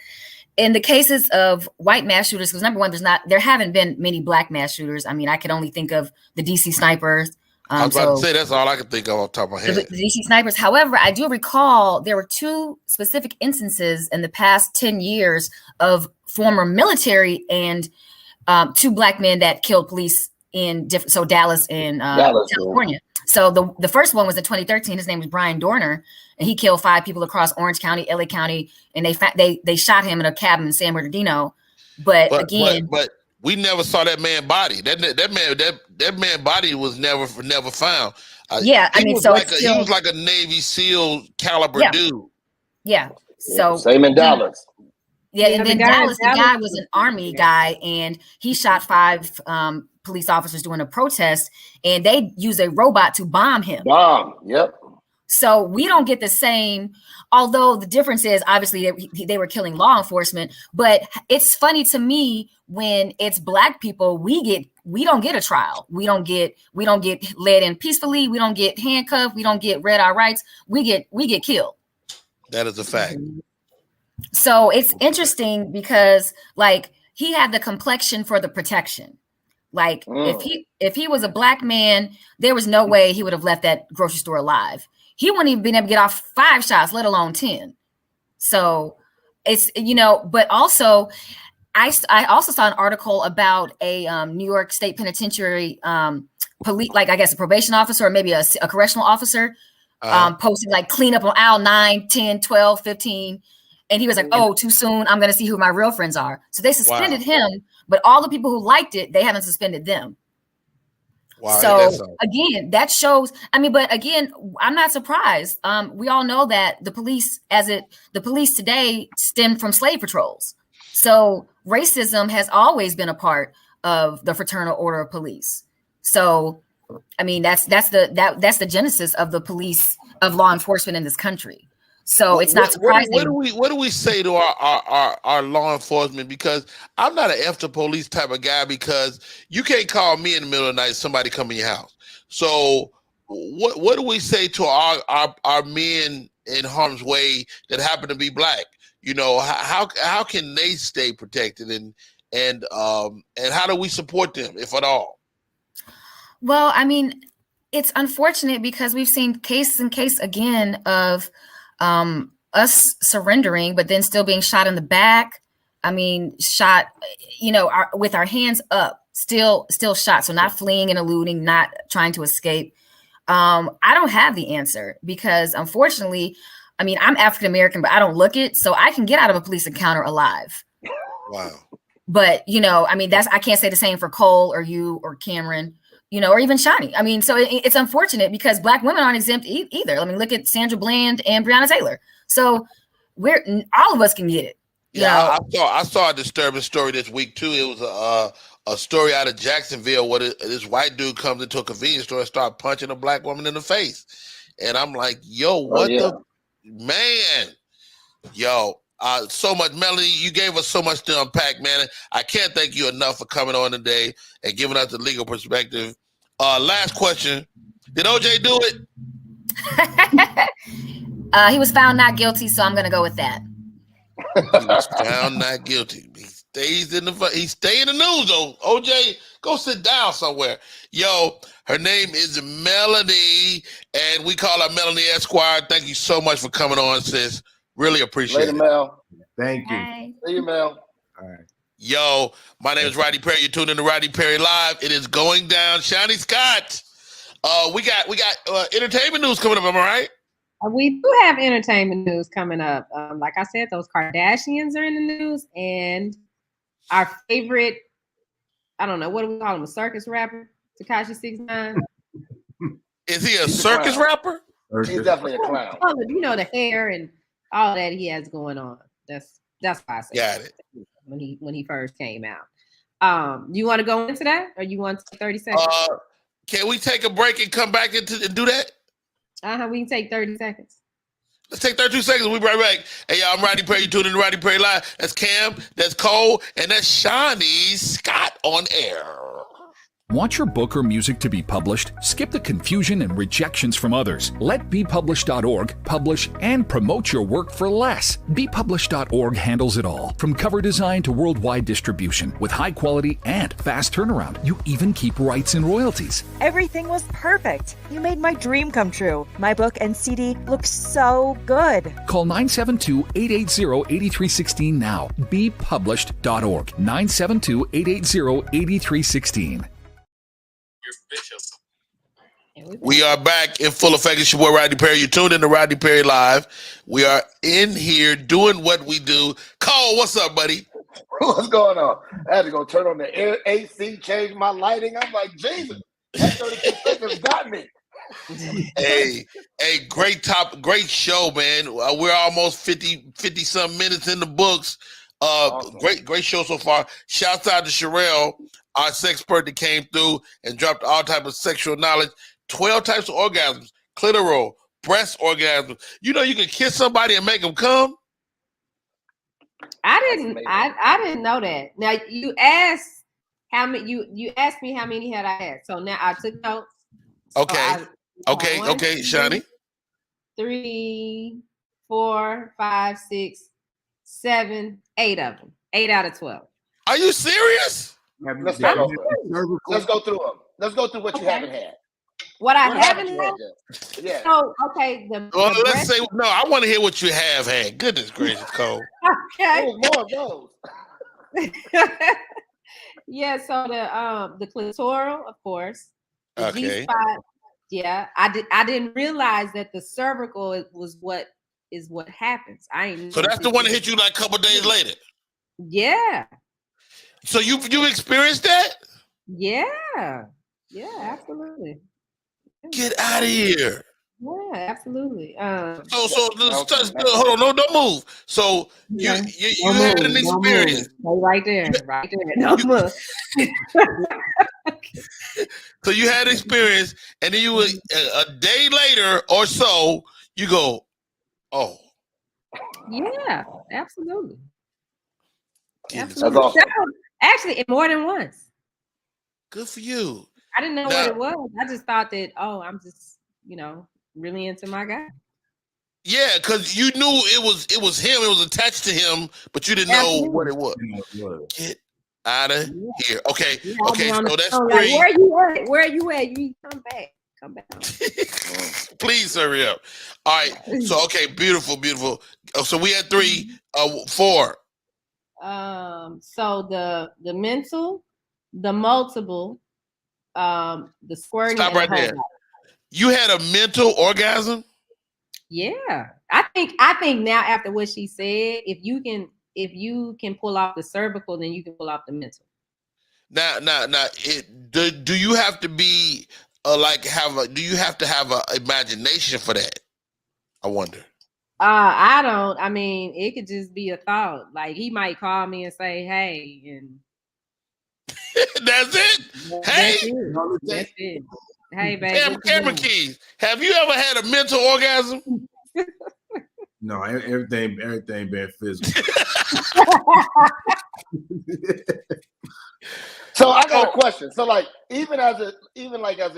in the cases of white mass shooters, because number one, there haven't been many black mass shooters. I mean, I could only think of the DC snipers. I was about to say, that's all I can think of off the top of my head. The DC snipers. However, I do recall there were two specific instances in the past 10 years of former military and two black men that killed police in Dallas and California. So the first one was in 2013. His name was Brian Dorner, and he killed 5 people across Orange County, LA County, and they shot him in a cabin in San Bernardino. But we never saw that man's body. That man's body was never found. He was like a Navy SEAL caliber dude. Yeah. So same in Dallas. Yeah, and then Dallas, the guy was an Army guy, and he shot 5 police officers during a protest, and they used a robot to bomb him. Yep. So we don't get the same, although the difference is obviously they were killing law enforcement. But it's funny to me when it's black people, we don't get a trial. We don't get led in peacefully. We don't get handcuffed. We don't get read our rights. We get killed. That is a fact. So it's interesting because like he had the complexion for the protection. Like if he was a black man, there was no way he would have left that grocery store alive. He wouldn't even been able to get off 5 shots, let alone 10. So it's, but also I also saw an article about a New York State Penitentiary police, like I guess a probation officer or maybe a correctional officer posting like clean up on aisle 9, 10, 12, 15. And he was like, oh, too soon. I'm going to see who my real friends are. So they suspended him, but all the people who liked it, they haven't suspended them. Wow, so again, that shows, but again, I'm not surprised. We all know that the police today stemmed from slave patrols. So racism has always been a part of the Fraternal Order of Police. So, that's the genesis of the police, of law enforcement in this country. So it's not surprising. What do we say to our law enforcement? Because I'm not an F the police type of guy, because you can't call me in the middle of the night, somebody come in your house. So what do we say to our men in harm's way that happen to be black? How can they stay protected and how do we support them, if at all? Well, it's unfortunate because we've seen case again of us surrendering, but then still being shot in the back. Shot, with our hands up, still shot. So not fleeing and eluding, not trying to escape. I don't have the answer because unfortunately, I'm African-American, but I don't look it. So I can get out of a police encounter alive. Wow. But, I can't say the same for Cole or you or Cameron, or even Shani. So it's unfortunate because black women aren't exempt either. Look at Sandra Bland and Breonna Taylor. So all of us can get it. I saw a disturbing story this week too. It was a story out of Jacksonville where this white dude comes into a convenience store and start punching a black woman in the face. And I'm like, yo, what the man? Yo, so much, Melody. You gave us so much to unpack, man. I can't thank you enough for coming on today and giving us the legal perspective. Last question. Did OJ do it? He was found not guilty, so I'm going to go with that. He was found not guilty. He stays in the news, though. OJ, go sit down somewhere. Yo, her name is Melody, and we call her Melanie Esquire. Thank you so much for coming on, sis. Really appreciate it. Later, Mel. Thank you. Bye. See you, Mel. All right. Yo, my name is Rodney Perry. You're tuned in to Rodney Perry Live. It is going down. Shani Scott. We got entertainment news coming up. Am I right? We do have entertainment news coming up. Like I said, those Kardashians are in the news, and our favorite, I don't know, what do we call him, a circus rapper, Tekashi 6ix9ine. Is he a circus rapper? He's definitely a clown. You know, the hair and all that he has going on. That's why I said Got it. when he first came out. You want to go into that, or you want 30 seconds? Can we take a break and come back and do that? We can take 30 seconds. Let's take 32 seconds. We'll be right back. Hey, y'all, I'm Rodney Perry. You're tuned in to Rodney Perry Live. That's Cam, that's Cole, and that's Shani Scott on air. Want your book or music to be published? Skip the confusion and rejections from others. Let bepublished.org publish and promote your work for less. Bepublished.org handles it all, from cover design to worldwide distribution, with high quality and fast turnaround. You even keep rights and royalties. Everything was perfect. You made my dream come true. My book and CD look so good. Call 972-880-8316 now. Bepublished.org. 972-880-8316. We are back in full effect. It's your boy Rodney Perry. You're tuned in to Rodney Perry Live. We are in here doing what we do. Cole, what's up, buddy? What's going on? I had to go turn on the air AC, change my lighting. I'm like, Jesus, that 32 seconds got me. Hey, great show, man. We're almost 50 some minutes in the books. Awesome. Great show so far. Shouts out to Sherelle, our sex expert that came through and dropped all type of sexual knowledge. 12 types of orgasms: clitoral, breast orgasms. You know, you can kiss somebody and make them come. I didn't know that. Now you asked how many. You asked me how many had I had. So now I took notes. Okay. Okay, Shani. 3, 4, 5, 6, 7, 8 of them. 8 out of 12. Are you serious? Let's go through them. Let's go through what you haven't had. What I haven't had? Yeah. So, okay. Let's say, no, I want to hear what you have had. Goodness gracious, Cole. Okay. There was more of those. Yeah, so the clitoral, of course. The Okay. G-spot, yeah. I didn't realize that the cervical was what happens. So that's the one that hit you like a couple days later. Yeah. So you experienced that? Yeah. Yeah, absolutely. Get out of here. Yeah, absolutely. So hold on, don't move. So you had an experience. Right there. No move. So you had experience, and then you were a day later or so, you go, oh. Yeah, absolutely. Absolutely. That's awesome. Actually, more than once. Good for you. I didn't know what it was. I just thought that, I'm just, really into my guy. Yeah, because you knew it was him, it was attached to him, but you didn't know what it was. Get out of here. Okay, so that's 3. Like, where you at? You come back. Please hurry up. All right. So beautiful. So we had 3, 4. So the mental, the multiple, the squirting. Stop right there. You had a mental orgasm? Yeah. I think now after what she said, if you can pull off the cervical, then you can pull off the mental. Now, do you have to be do you have to have an imagination for that? I wonder. I don't. I mean, it could just be a thought. Like he might call me and say, "Hey," and That's it. Hey, That's it. Hey, baby. Camera Keys. Have you ever had a mental orgasm? No, everything been physical. So I got a question. So like even as a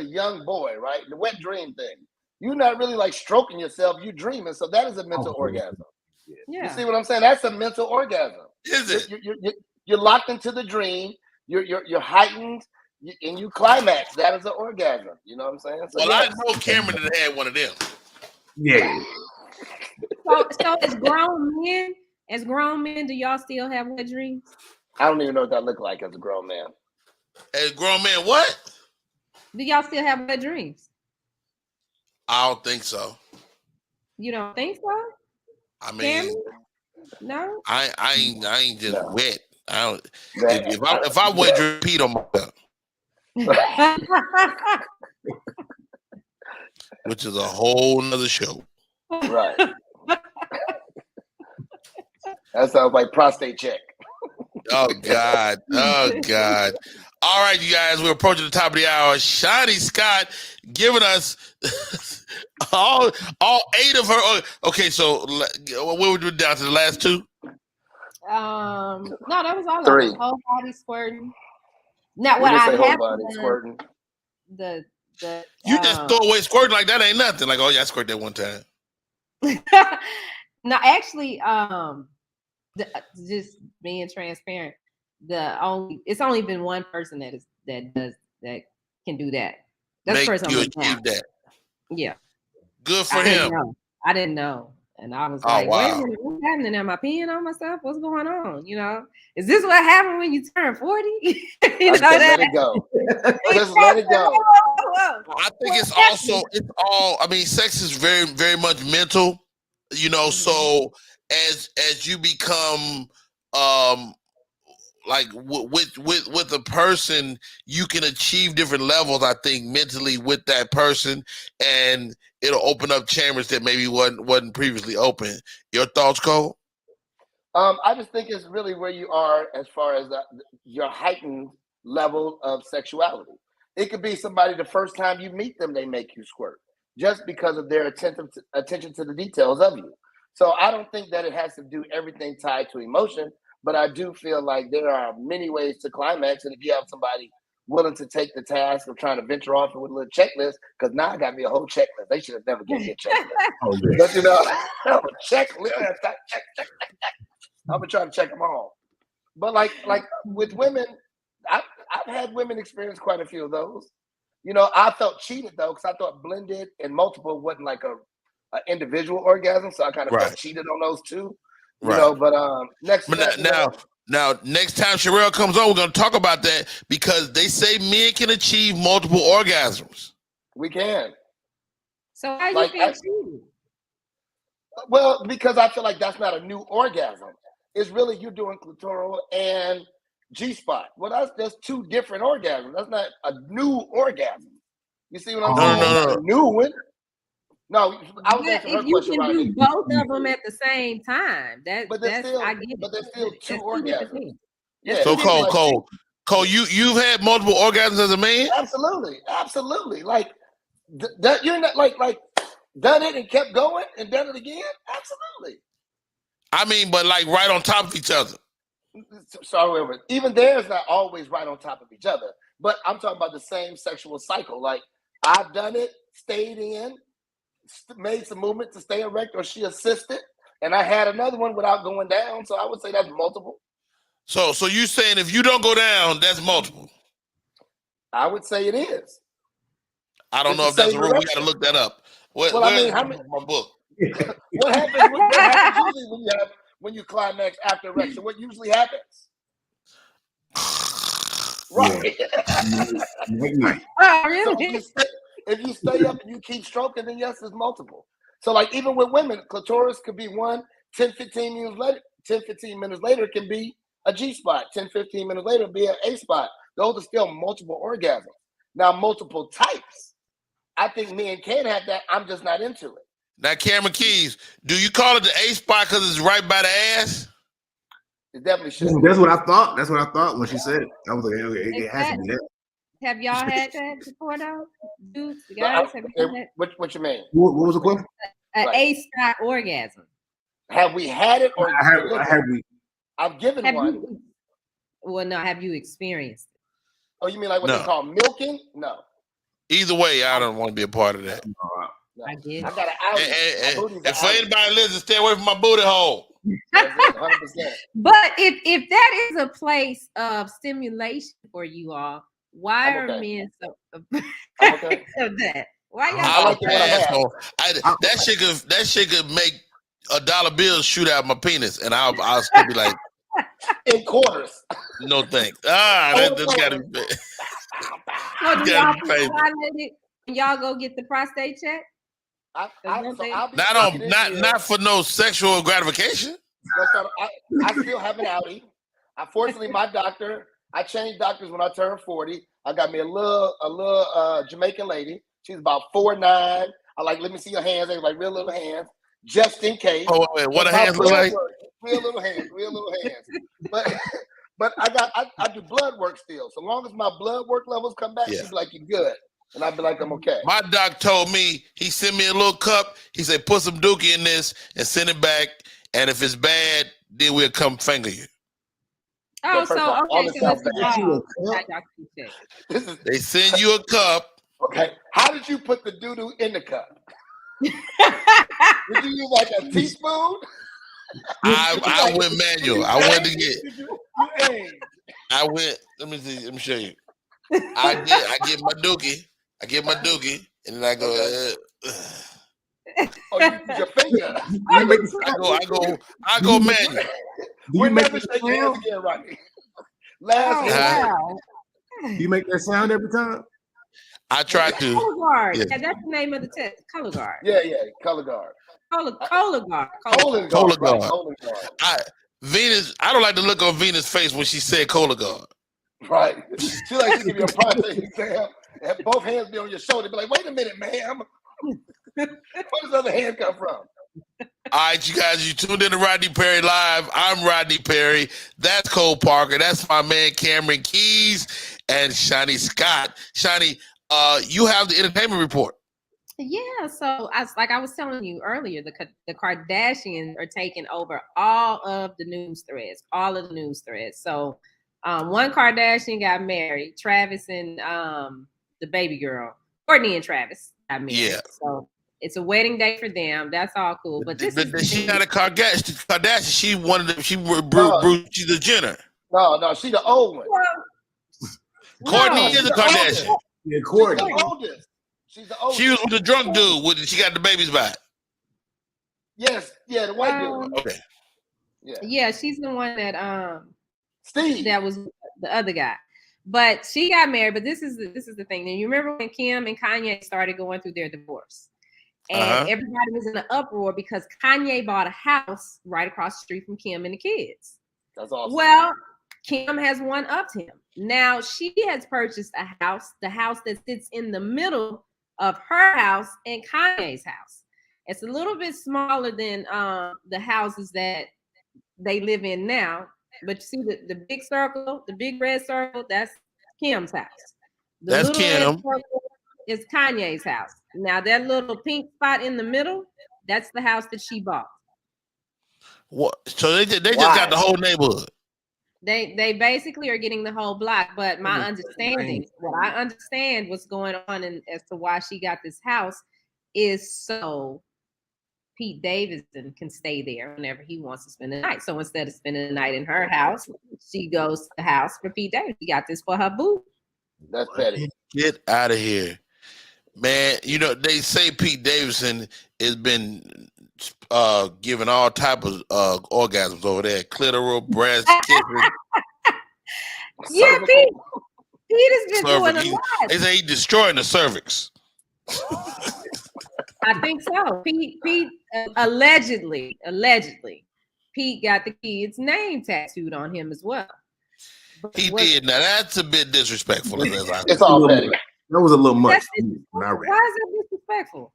young boy, right? The wet dream thing. You're not really like stroking yourself, you dreaming. So that is a mental orgasm. Yeah. You see what I'm saying? That's a mental orgasm. Is it? You're locked into the dream, you're heightened, and you climax. That is an orgasm. You know what I'm saying? So Well, I know Cameron that had one of them. Yeah. So as grown men, do y'all still have wet dreams? I don't even know what that looked like as a grown man. As a grown man, what? Do y'all still have wet dreams? I don't think so. You don't think so? I mean, no. I ain't just wet. I don't. That, if I wet dream, Pete on myself, which is a whole nother show. Right. That sounds like prostate check. Oh God. Oh God. All right, you guys, we're approaching the top of the hour. Shiny Scott giving us all 8 of her. Okay, so what were we down to the last 2? No, that was all 3. of them. Whole body squirting. Now, what I have whole body squirting. The you just throw away squirting like that ain't nothing. Like, oh yeah, I squirted that one time. No, actually, just being transparent. It's only been one person that can do that. That's the person you achieve that. Yeah. Good for him. I didn't know. And I was wow. wait a minute, what's happening? Am I peeing on myself? What's going on? You know, is this what happened when you turn 40? Just let it go. Just let it go. I think it's all, I mean, sex is very, very much mental, you know, so as you become like with a person, you can achieve different levels, I think, mentally with that person, and it'll open up chambers that maybe wasn't previously open. Your thoughts, Cole? I just think it's really where you are as far as your heightened level of sexuality. It could be somebody the first time you meet them, they make you squirt just because of their attention to the details of you. So I don't think that it has to do everything tied to emotion, but I do feel like there are many ways to climax. And if you have somebody willing to take the task of trying to venture off with a little checklist, because now I got me a whole checklist. They should have never given me a checklist. But you know, checklist. Check. I've been trying to check them all. But like with women, I've had women experience quite a few of those. You know, I felt cheated though, because I thought blended and multiple wasn't like a individual orgasm, so I kind of felt cheated on those two. You know, but next time Sherelle comes on, we're gonna talk about that, because they say men can achieve multiple orgasms. We can. So how you feel cheated? Well, because I feel like that's not a new orgasm. It's really you doing clitoral and G-spot. Well, that's just 2 different orgasms. That's not a new orgasm. You see what I'm saying? No. A new one. No, I was if answering her you question, can Rodney. do both of them at the same time, but there's still 2 orgasms. Yeah. So Cole, you've had multiple orgasms as a man? Absolutely. Like that, you're not like done it and kept going and done it again. Absolutely. I mean, but like right on top of each other. Sorry, even there's not always right on top of each other. But I'm talking about the same sexual cycle. Like I've done it, stayed in, made some movement to stay erect, or she assisted, and I had another one without going down. So I would say that's multiple. So you saying if you don't go down, that's multiple? I would say it is. I don't know if that's a rule. We got to look that up. Well, I mean, my book. What happens usually when you climax after erection? What usually happens? Right. Oh, really? So if you stay up and you keep stroking, then yes, it's multiple. So like even with women, clitoris could be 10-15 minutes later it can be a G-spot. 10-15 minutes later it'll be an A-spot. Those are still multiple orgasms. Now multiple types. I think men can have that. I'm just not into it. Now, Cameron Keys, do you call it the A-spot because it's right by the ass? It definitely should. That's what I thought. That's what I thought when she said it. When she said it. I was like, okay, it has to be that. Have y'all had that before, though? Dudes, guys, have you had What you mean? What was the question? an A-spot orgasm? Have we had it or I've given Have one. Well, no. Have you experienced it? Oh, you mean like what they call milking? No. Either way, I don't want to be a part of that. No. I get I got an outie. And for anybody listening, stay away from my booty hole. 100%. But if that is a place of stimulation for you all, why are men so okay. of that? Why y'all? I like it that shit could make $1 bill shoot out my penis, and I'll still be like, in quarters. No thanks. That's gotta be. So do y'all violated? Y'all go get the prostate check? Not for no sexual gratification. I still have an outie. Unfortunately, my doctor. I changed doctors when I turned 40. I got me a little Jamaican lady. She's about 4'9". I like, let me see your hands. They like real little hands, just in case. Oh wait, what her hands look like? Real little hands. But I do blood work still. So long as my blood work levels come back, she'd be like, "You're good," and I'd be like, "I'm okay." My doc told me, he sent me a little cup. He said, "Put some dookie in this and send it back. And if it's bad, then we'll come finger you." Oh, so okay, so they send you a cup. Okay, how did you put the doo-doo in the cup? Did you use like a teaspoon? I went manual. I went to get. I went. Let me see. Let me show you. I get my dookie. And then I go. Oh, you use your finger. I go manual. We'll never shake hands again, Rodney. Do you make that sound every time? I try to. Color guard. Yeah, that's the name of the test. Color guard. Yeah, color guard. Color guard. Venus. I don't like the look on Venus' face when she said color guard. Right. She like to give you a prostate exam and both hands be on your shoulder. Be like, wait a minute, ma'am. Where does the other hand come from? All right, you guys, you tuned in to Rodney Perry Live. I'm Rodney Perry. That's Cole Parker. That's my man Cameron Keys and Shani Scott. Shani, you have the entertainment report. Yeah, so I was telling you earlier, the Kardashians are taking over all of the news threads. So one Kardashian got married, Travis and the baby girl, Rodney and Travis got married. Yeah. So it's a wedding day for them. That's all cool. But she's not a Kardashian. She one of them. Bruce. She's a Jenner. No, she's the old one. Courtney is a Kardashian. Yeah, Courtney. She's the oldest. She's the oldest. She was with the drunk dude. She got the babies by. Yes, the white dude. Okay. Yeah, she's the one that Steve. That was the other guy. But she got married. But this is the thing. Now, you remember when Kim and Kanye started going through their divorce? And everybody was in an uproar because Kanye bought a house right across the street from Kim and the kids. That's awesome. Well, Kim has one-upped him. Now she has purchased a house, the house that sits in the middle of her house and Kanye's house. It's a little bit smaller than the houses that they live in now. But you see the big circle, the big red circle, that's Kim's house. That's Kim. Is Kanye's house. Now that little pink spot in the middle, that's the house that she bought. What? So they just got the whole neighborhood. They basically are getting the whole block. But my understanding, what I understand what's going on and as to why she got this house is so Pete Davidson can stay there whenever he wants to spend the night. So instead of spending the night in her house, she goes to the house for Pete Davidson. She got this for her boo. That's petty. Get out of here. Man, you know, they say Pete Davidson has been giving all type of orgasms over there. Clitoral, breast, kissing. Yeah, Pete has been doing a lot. They say he's destroying the cervix. I think so. Pete allegedly, Pete got the kid's name tattooed on him as well. He did. Now that's a bit disrespectful. It's all petty. That was a little much. Why is that disrespectful?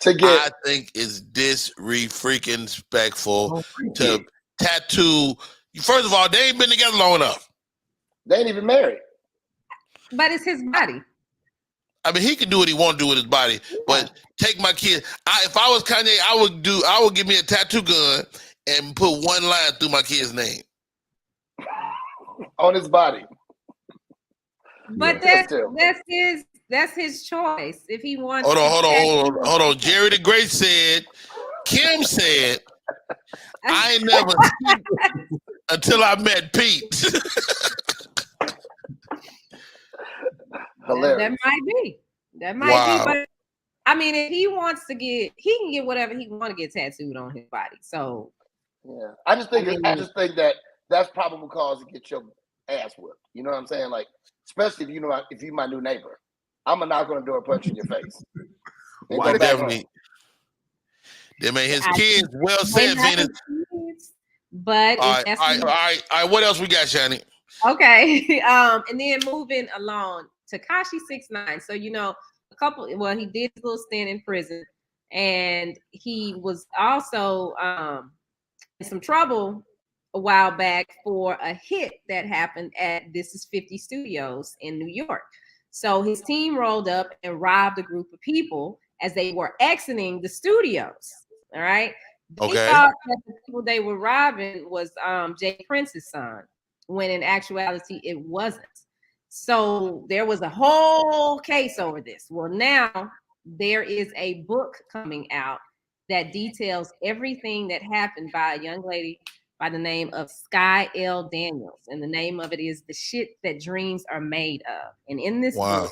I think it's disrespectful to tattoo First of all, they ain't been together long enough. They ain't even married. But it's his body. I mean, he can do what he want to do with his body, but take my kid. If I was Kanye, I would give me a tattoo gun and put one line through my kid's name on his body. But that's his choice. If he wants. Hold on. Jerry the Great said, Kim said, I ain't never seen until I met Pete. Hilarious. That might be. But I mean, if he wants to get, he can get whatever he want to get tattooed on his body. So yeah, I just think that that's probable cause to get your ass whipped. You know what I'm saying? Like, especially if you're my new neighbor, I'm gonna knock on the door and punch you in your face. Wow, definitely. They made his kids. Well said, Venus. But all right. What else we got, Shani? Okay. And then moving along, Tekashi 6ix9ine. So he did his little stint in prison, and he was also in some trouble a while back for a hit that happened at This Is 50 Studios in New York. So his team rolled up and robbed a group of people as they were exiting the studios. All right. They thought that the people they were robbing was Jay Prince's son, when in actuality it wasn't. So there was a whole case over this. Well, now there is a book coming out that details everything that happened by a young lady by the name of Sky L. Daniels. And the name of it is The Shit That Dreams Are Made Of. And in this book,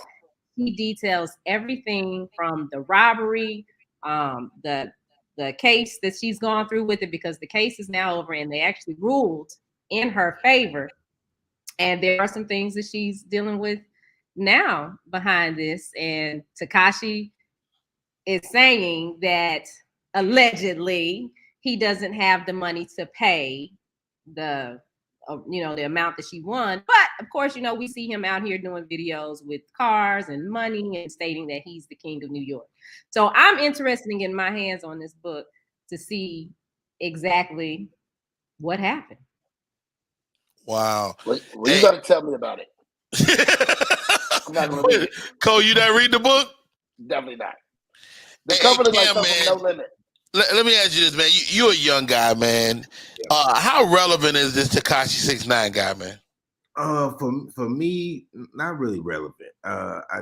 he details everything from the robbery, the case that she's gone through with it, because the case is now over and they actually ruled in her favor. And there are some things that she's dealing with now behind this. And Tekashi is saying that allegedly he doesn't have the money to pay the amount that she won. But of course, we see him out here doing videos with cars and money and stating that he's the king of New York. So I'm interested in getting my hands on this book to see exactly what happened. Wow. Well, you got to tell me about it. I'm not going to read it. Cole, you not read the book? Definitely not. The cover is like something from No Limit. Let me ask you this, man. You're a young guy, man. How relevant is this Tekashi 6ix9ine guy, man? For me, not really relevant. I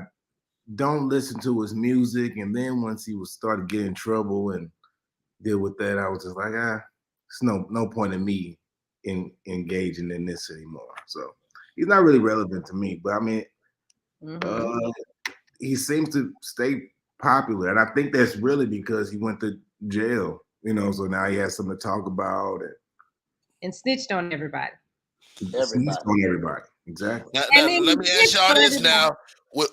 don't listen to his music, and then once he was started getting in trouble and deal with that, I was just like, there's no point in me in engaging in this anymore. So he's not really relevant to me. But I mean, he seems to stay popular, and I think that's really because he went to jail. So now he has something to talk about and snitched on everybody. Snitched on everybody, exactly. Now, let me ask y'all this now.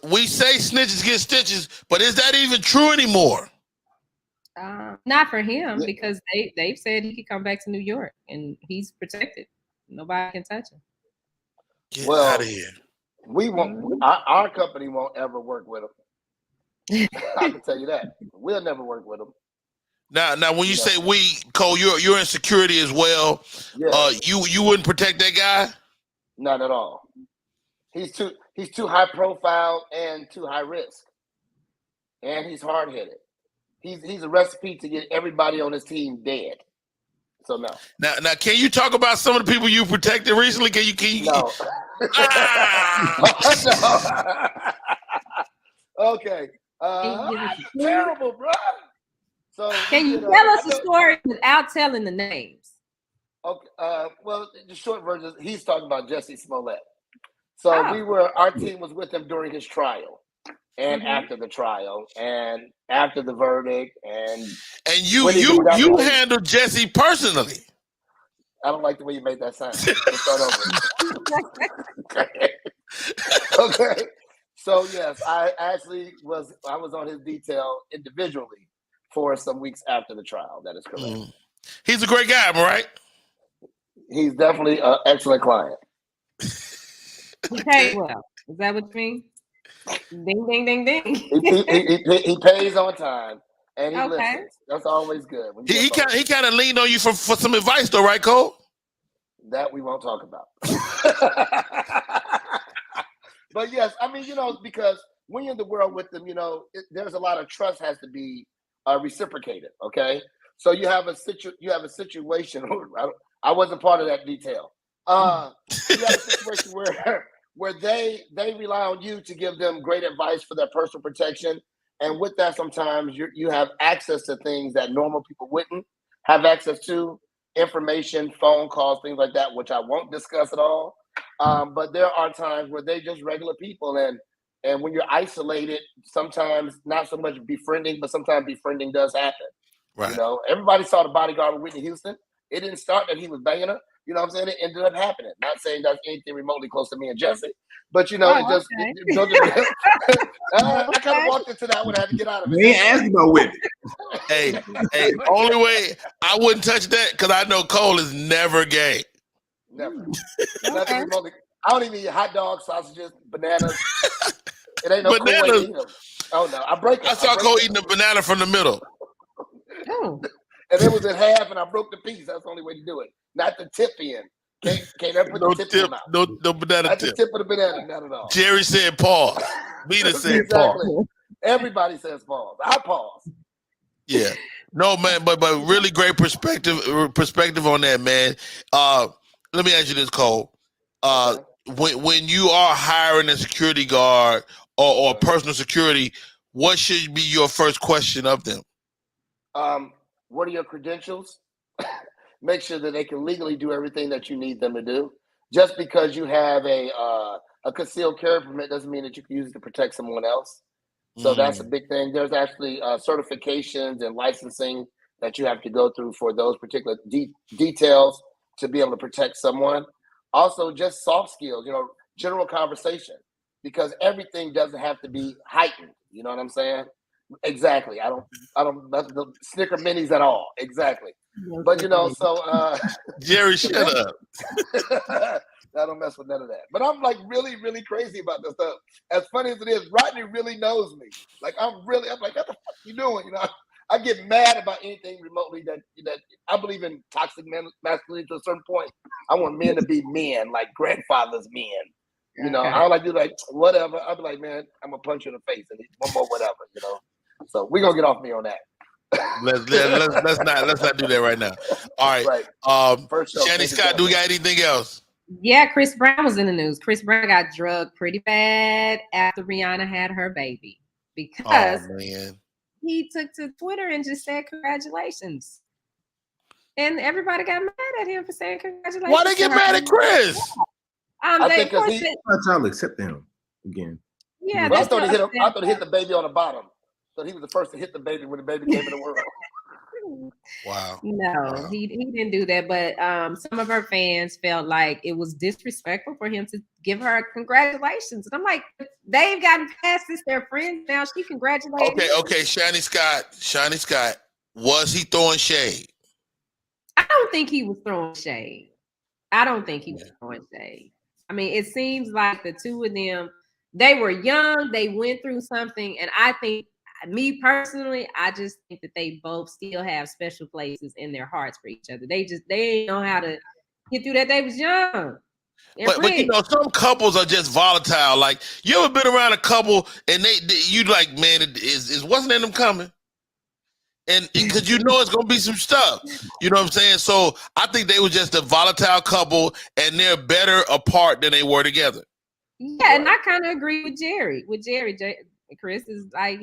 We say snitches get stitches, but is that even true anymore? Not for him, because they've said he could come back to New York and he's protected. Nobody can touch him. Get out of here. We won't. Our company won't ever work with him. I can tell you that. We'll never work with him. Now, when you say we, Cole, you're in security as well. Yeah. You wouldn't protect that guy? Not at all. He's too high profile and too high risk, and he's hard headed. He's a recipe to get everybody on his team dead. So no. Now, can you talk about some of the people you protected recently? Can you? No. Okay. Terrible, bro. So can you tell us the story without telling the names? Okay. Well, the short version is he's talking about Jesse Smollett. So our team was with him during his trial. And after the trial, and after the verdict, and you handled Jesse personally. I don't like the way you made that sound. Let's start over. Okay. So yes, I was on his detail individually for some weeks after the trial. That is correct. He's a great guy, am I right? He's definitely an excellent client. He paid well. Is that what you mean? Ding, ding, ding, ding. He pays on time and he listens. That's always good. He kind of leaned on you for some advice, though, right, Cole? That we won't talk about. But yes, I mean, because when you're in the world with them, there's a lot of trust has to be reciprocated. Okay, so you have a situation. I wasn't part of that detail. You have a situation where they rely on you to give them great advice for their personal protection, and with that, sometimes you have access to things that normal people wouldn't have access to, information, phone calls, things like that, which I won't discuss at all. But there are times where they're just regular people, and when you're isolated, sometimes not so much befriending, but sometimes befriending does happen. Right. Everybody saw The Bodyguard with Whitney Houston. It didn't start that he was banging her. You know what I'm saying? It ended up happening. Not saying that's anything remotely close to me and Jesse, but I kind of walked into that one. I had to get out of it. We ain't asking about Whitney. Hey, only way I wouldn't touch that because I know Cole is never gay. Never. Nothing remotely. I don't even eat hot dogs, sausages, bananas. It ain't no Bananas. cool way to eat them. Oh no, I saw Cole eating a banana from the middle. Oh. And it was in half, and I broke the piece. That's the only way to do it. Not the tip in. Can't ever put No the tip in tip, the mouth. no banana Not tip. the tip of the banana, not at all. Jerry said pause. Mina said Exactly. pause. Everybody says pause. I pause. Yeah. No, man, but really great perspective on that, man. Let me ask you this, Cole. When you are hiring a security guard or personal security, what should be your first question of them? What are your credentials? Make sure that they can legally do everything that you need them to do. Just because you have a concealed carry permit doesn't mean that you can use it to protect someone else. So that's a big thing. There's actually certifications and licensing that you have to go through for those particular details to be able to protect someone. Also, just soft skills, general conversation, because everything doesn't have to be heightened. You know what I'm saying? Exactly. I don't the Snicker minis at all. Exactly. But so Jerry, shut up. I don't mess with none of that. But I'm like really, really crazy about this stuff. As funny as it is, Rodney really knows me. Like I'm like, what the fuck you doing? I get mad about anything remotely that I believe in toxic masculinity to a certain point. I want men to be men, like grandfathers men. I don't like to do like whatever. I'll be like, man, I'm gonna punch you in the face and one more whatever, So we're gonna get off me on that. let's not do that right now. All right. Shanny Scott, do we got anything else? Yeah, Chris Brown was in the news. Chris Brown got drugged pretty bad after Rihanna had her baby because he took to Twitter and just said congratulations. And everybody got mad at him for saying congratulations. Why they get mad at Chris? I think because I'll accept him again. Yeah, I thought he hit the baby on the bottom. So he was the first to hit the baby when the baby came in the world. Wow. No, he didn't do that. But some of her fans felt like it was disrespectful for him to give her congratulations. And I'm like, they've gotten past this. They're friends now. She congratulated. Okay. Shanny Scott, was he throwing shade? I don't think he was throwing shade. I mean, it seems like the two of them, they were young. They went through something. And I think, me personally, I just think that they both still have special places in their hearts for each other. They ain't know how to get through that. They was young. But some couples are just volatile. Like, you ever been around a couple and you like, man, it wasn't in them coming. And because it's gonna be some stuff. You know what I'm saying? So I think they were just a volatile couple and they're better apart than they were together. Yeah, and I kind of agree with Jerry. Chris is like,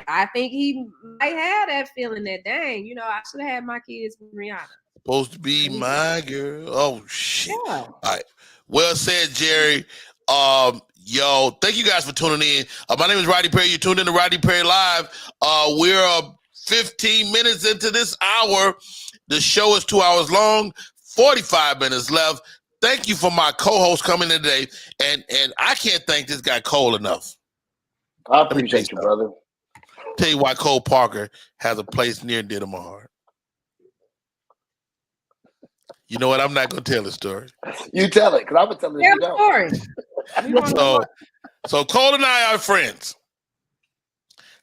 I think he might have that feeling that, dang, I should have had my kids with Rihanna. Supposed to be my girl. Oh, shit. Yeah. All right. Well said, Jerry. Thank you guys for tuning in. My name is Rodney Perry. You tuned in to Rodney Perry Live. We're 15 minutes into this hour. The show is 2 hours long, 45 minutes left. Thank you for my co-host coming in today. And I can't thank this guy Cole enough. I appreciate you, brother. Tell you why Cole Parker has a place near and dear to my heart. You know what? I'm not going to tell the story. You tell it, because I would tell it if you don't. So Cole and I are friends.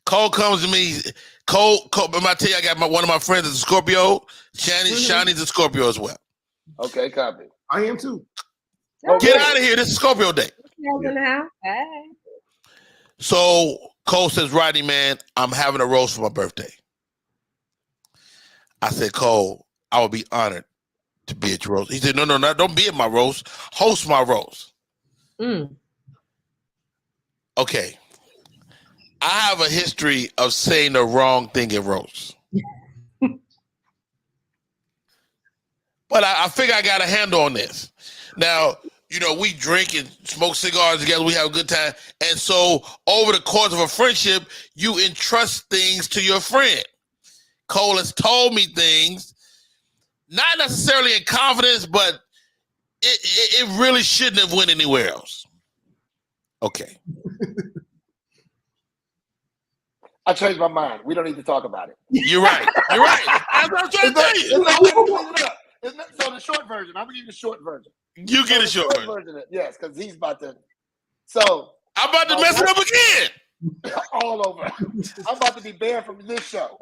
Cole comes to me. Cole, I'm going to tell you, I got one of my friends is a Scorpio. Shani's a Scorpio as well. Okay, copy. I am too. Get out of here. This is Scorpio day. Hey. So Cole says, Rodney, man, I'm having a roast for my birthday. I said, Cole, I would be honored to be at your roast. He said, no, don't be at my roast. Host my roast. Okay. I have a history of saying the wrong thing at roasts. But I figure I got a handle on this. Now, you know, we drink and smoke cigars together. We have a good time. And so over the course of a friendship, you entrust things to your friend. Cole has told me things, not necessarily in confidence, but it really shouldn't have went anywhere else. Okay. I changed my mind. We don't need to talk about it. You're right. You're right. That's what I'm trying to tell you. So the short version, I'm gonna give you the short version. You get a short version. Yes, because he's about to. So I'm about to mess it up again. All over. I'm about to be banned from this show.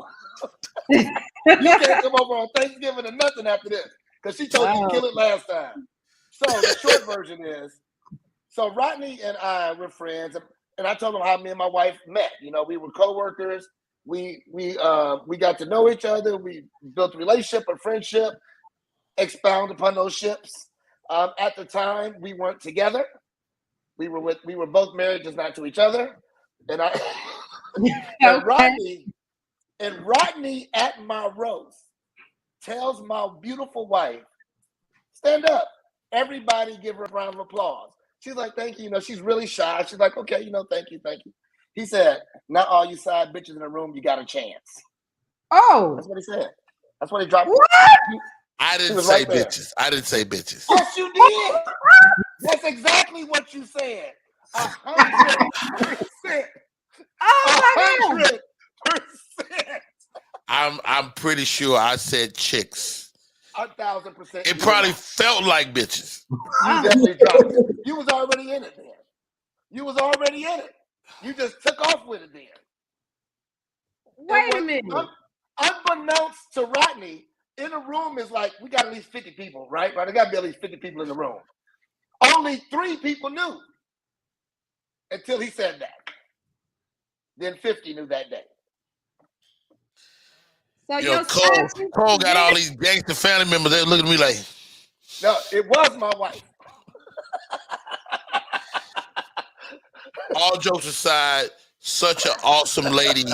You can't come over on Thanksgiving or nothing after this because she told you to kill it last time. So the short version is, so Rodney and I were friends, and I told him how me and my wife met. You know, we were co-workers. We got to know each other. We built a relationship, a friendship. Expound upon those ships. At the time, we weren't together. We were both married, just not to each other. And I and Rodney at my roast tells my beautiful wife, stand up. Everybody give her a round of applause. She's like, thank you. You know, she's really shy. She's like, okay, you know, thank you. He said, not all you side bitches in the room, you got a chance. Oh. That's what he said. That's what he dropped. What? I didn't say bitches. I didn't say bitches. Yes, you did. That's exactly what you said. 100%. Oh my 100%. I'm pretty sure I said chicks. 1,000%. It probably felt like bitches. You definitely dropped it. You was already in it then. You was already in it. You just took off with it then. Wait a minute. Unbeknownst to Rodney, in a room is like, we got at least 50 people, right? There got to be at least 50 people in the room. Only 3 people knew until he said that. Then 50 knew that day. So you know, Cole got all these gangster family members. They look at me like, no, it was my wife. All jokes aside, such an awesome lady.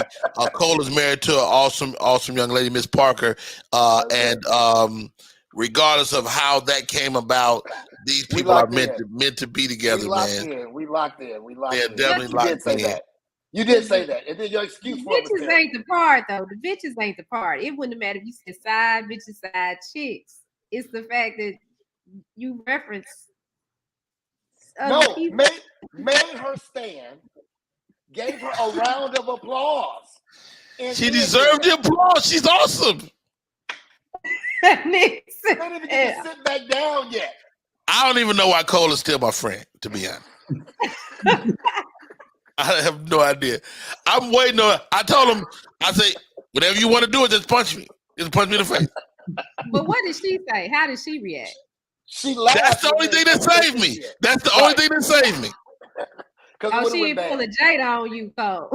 Cole is married to an awesome young lady, Miss Parker. And regardless of how that came about, these people are meant to be together, man. We locked in. They're definitely locked in. You did say that. And then your excuse for it was bitches ain't the part, though. The bitches ain't the part. It wouldn't matter if you said side bitches, side chicks. It's the fact that you reference. Made her stand, gave her a round of applause. She deserved the applause. She's awesome. They didn't even get to sit back down yet. I don't even know why Cole is still my friend, to be honest. I have no idea. I'm waiting on. I told him, I say, whatever you want to do, just punch me. Just punch me in the face. But what did she say? How did she react? She laughed. That's the only thing that saved me. That's the only thing that saved me. Oh, she didn't pull a Jada on you, Cole.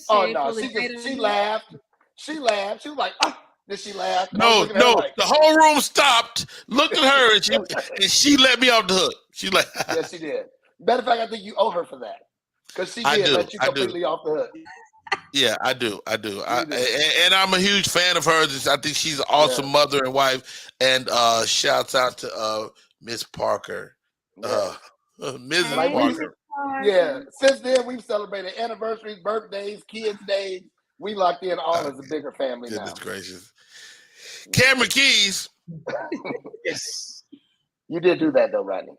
Oh no, she laughed. She laughed. She was like, oh. Then she laughed. No. Like, the whole room stopped, looked at her, and she let me off the hook. She like, yes, she did. Matter of fact, I think you owe her for that because she did let you completely off the hook. Yeah, I do. And I'm a huge fan of hers. I think she's an awesome mother and wife. And shouts out to Miss Parker, Mrs. Parker. Yeah. Since then, we've celebrated anniversaries, birthdays, kids' days. We locked in all as a bigger family now. Goodness gracious. Cameron Keys. Yes. You did do that though, Rodney.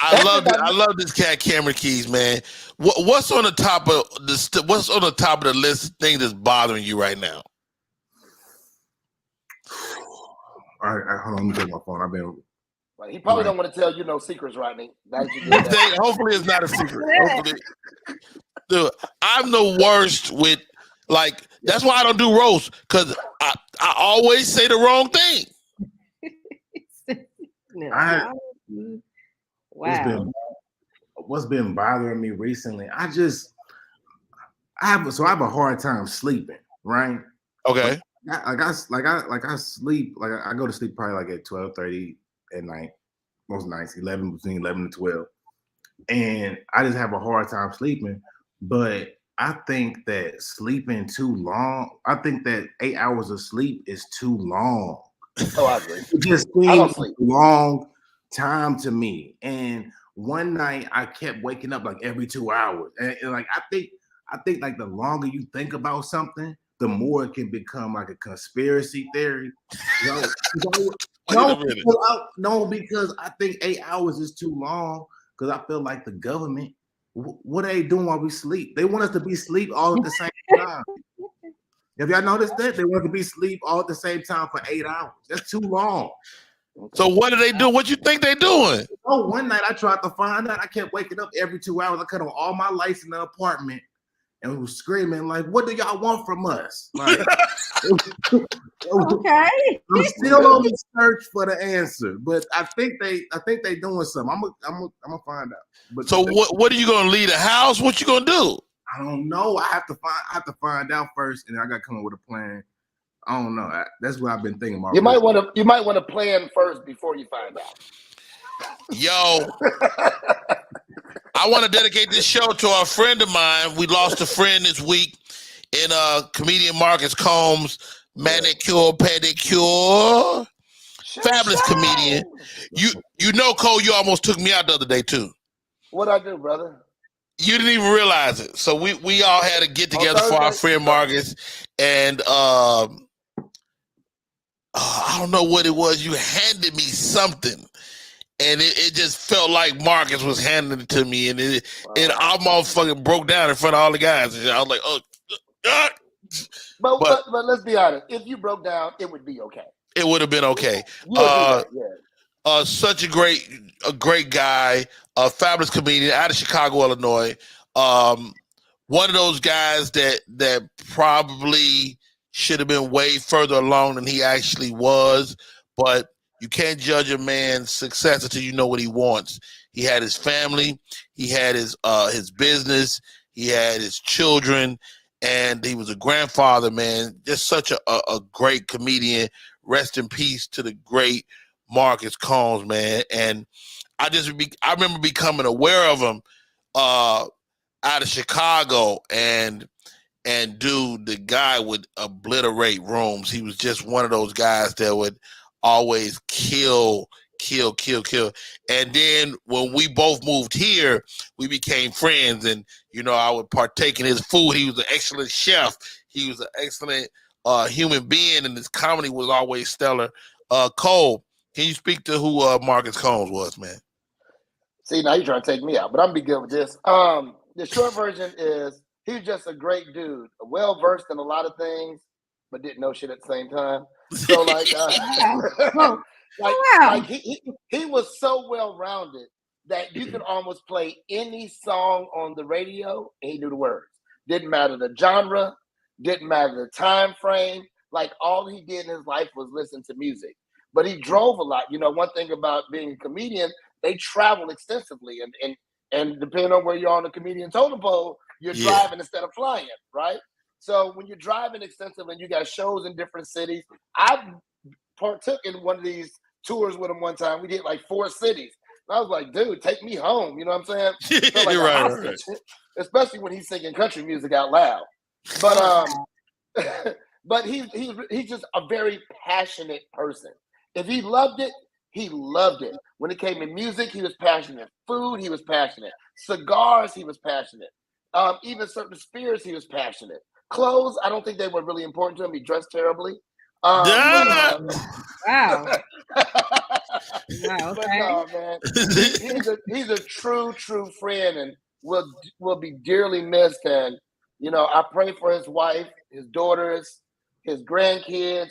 I love this cat, Cameron Keys, man. What's on the top of the list thing that's bothering you right now? All right, hold on. Let me take my phone. I've been. He probably don't want to tell you no secrets, Rodney. Hopefully, it's not a secret. Hopefully. Dude, I'm the worst with that's why I don't do roast, because I always say the wrong thing. in a I- house. Wow. What's been bothering me recently? I have a hard time sleeping, right? Okay. I sleep I go to sleep probably like at 12:30 at night, most nights, between 11 and 12. And I just have a hard time sleeping. But I think that sleeping too long, I think that 8 hours of sleep is too long. Oh, I agree. It just I don't seems sleep. a long time to me. And one night I kept waking up like every 2 hours. And like I think like the longer you think about something, the more it can become like a conspiracy theory. No, because I think 8 hours is too long. Because I feel like the government, what are they doing while we sleep? They want us to be asleep all at the same time. Have y'all noticed that? They want to be asleep all at the same time for 8 hours. That's too long. So what do they do? What you think they doing? Oh, one night I tried to find out. I kept waking up every 2 hours. I cut on all my lights in the apartment and was screaming like, "What do y'all want from us?" Like, Okay. I'm still on the search for the answer, but I think they doing something. I'm gonna find out. But So what are you gonna leave the house? What you gonna do? I don't know. I have to find out first, and I got to come up with a plan. I don't know. That's what I've been thinking about. You might want to plan first before you find out. Yo, I want to dedicate this show to a friend of mine. We lost a friend this week in comedian Marcus Combs, manicure, pedicure. Fabulous comedian. You know, Cole, you almost took me out the other day too. What'd I do, brother? You didn't even realize it. So we all had to get together for our friend Marcus, and I don't know what it was. You handed me something, and it just felt like Marcus was handing it to me, and it almost fucking broke down in front of all the guys. And I was like, oh. But let's be honest. If you broke down, it would be okay. It would have been okay. Such a great guy, a fabulous comedian out of Chicago, Illinois. One of those guys that probably should have been way further along than he actually was, but you can't judge a man's success until you know what he wants. He had his family, he had his business, he had his children, and he was a grandfather, man. Just such a great comedian. Rest in peace to the great Marcus Combs, man. And I remember becoming aware of him out of Chicago, and dude, the guy would obliterate rooms. He was just one of those guys that would always kill. And then when we both moved here, we became friends, and I would partake in his food. He was an excellent chef. He was an excellent human being, and his comedy was always stellar. Cole, can you speak to who Marcus Combs was, man? See, now you're trying to take me out, but I'm gonna be good with this. The short version is he's just a great dude, well versed in a lot of things, but didn't know shit at the same time. So like he was so well rounded that you could almost play any song on the radio and he knew the words. Didn't matter the genre, didn't matter the time frame. Like all he did in his life was listen to music. But he drove a lot. One thing about being a comedian, they travel extensively, and depending on where you're on the comedian totem pole, you're driving instead of flying, right? So when you're driving extensively and you got shows in different cities, I partook in one of these tours with him one time. We did like 4 cities. And I was like, dude, take me home. You know what I'm saying? Felt like right. Especially when he's singing country music out loud. But but he's just a very passionate person. If he loved it, he loved it. When it came to music, he was passionate. Food, he was passionate. Cigars, he was passionate. Even certain spirits, he was passionate. Clothes, I don't think they were really important to him. He dressed terribly. Wow. Wow, okay. But no, man, he's a true friend, and will be dearly missed. And I pray for his wife, his daughters, his grandkids,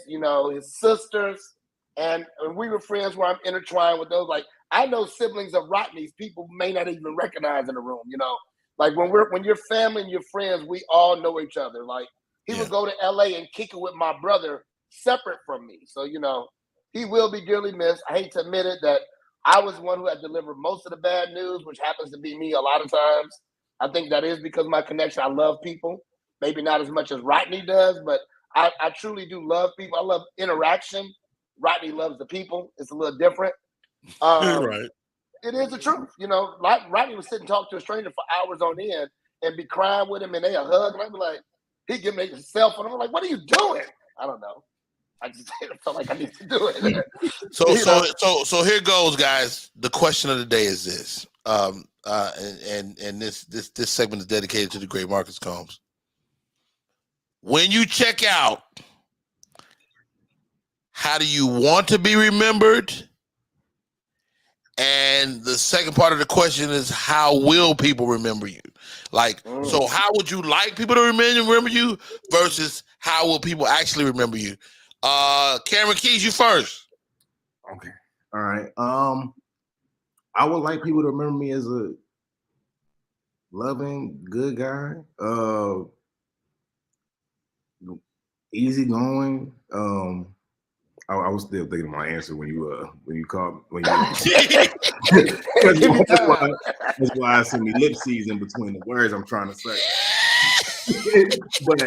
his sisters. And we were friends where I'm intertwined with those. Like, I know siblings of Rodney's people may not even recognize in the room, Like when you're family and you're friends, we all know each other. Like he would go to LA and kick it with my brother separate from me. So, he will be dearly missed. I hate to admit it that I was one who had delivered most of the bad news, which happens to be me a lot of times. I think that is because of my connection. I love people, maybe not as much as Rodney does, but I truly do love people. I love interaction. Rodney loves the people. It's a little different. Right. It is the truth. You know, like Rodney would sit and talk to a stranger for hours on end and be crying with him, and they a hug, and I'd be like, he'd give me his cell phone. I'm like, what are you doing? I don't know. I just felt like I need to do it. So here goes, guys. The question of the day is this. And this segment is dedicated to the great Marcus Combs. When you check out, how do you want to be remembered? And the second part of the question is, how will people remember you? Like, so how would you like people to remember you versus how will people actually remember you? Cameron Keys, you first. Okay. All right. I would like people to remember me as a loving, good guy. Easygoing. I was still thinking of my answer when you called that's why I see me lip season between the words I'm trying to say. But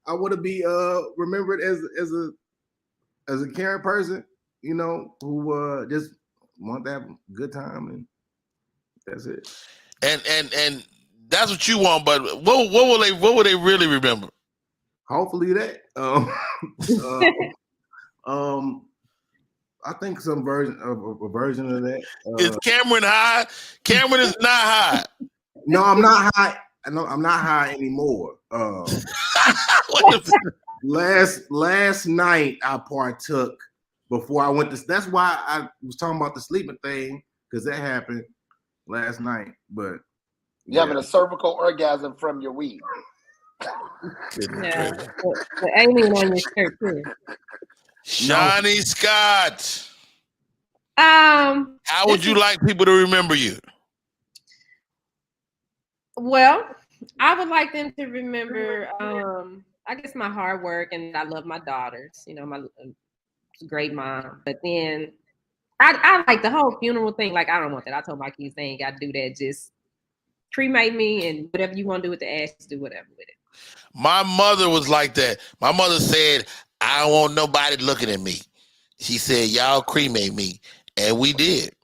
I want to be remembered as a caring person, you know, who just want to have a good time, and that's it. And that's what you want, but what will they really remember? Hopefully that. I think some version of that. Is Cameron high? Cameron is not high. No, I'm not high. No, I'm not high anymore. Last night I partook before I went to. That's why I was talking about the sleeping thing, because that happened last night. But you're having a cervical orgasm from your weed. Yeah, the alien on your shirt too. Shawnee Scott. How would you like people to remember you? Well, I would like them to remember, I guess, my hard work, and I love my daughters. You know, my great mom. But then I like the whole funeral thing. Like, I don't want that. I told my kids they ain't got to do that. Just cremate me, and whatever you want to do with the ashes, do whatever with it. My mother was like that. My mother said, I don't want nobody looking at me. She said, y'all cremate me. And we did.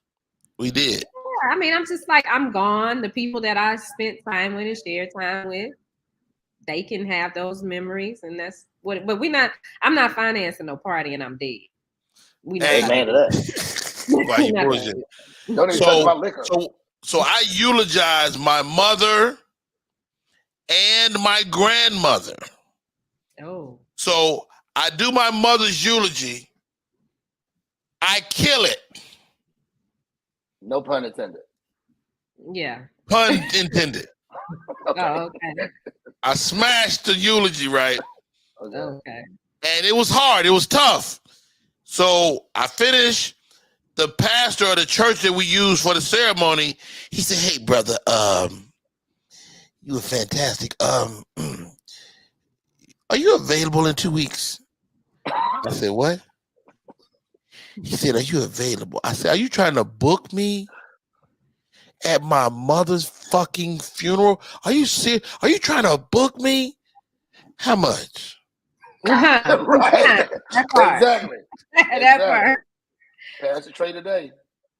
We did. Yeah, I mean, I'm just like, I'm gone. The people that I spent time with and shared time with, they can have those memories. And that's what, but I'm not financing no party and I'm dead. We not man to that. Don't even touch my liquor. So I eulogize my mother and my grandmother. Oh. So I do my mother's eulogy. I kill it. No pun intended. Yeah. Pun intended. Okay. Oh, okay. I smashed the eulogy, right? Okay. And it was hard. It was tough. So I finished. The pastor of the church that we used for the ceremony, he said, hey, brother, you were fantastic. Are you available in 2 weeks? I said, what? He said, are you available? I said, are you trying to book me at my mother's fucking funeral? Are you serious? Are you trying to book me? How much? Right. Exactly. That part. Pass the trade today.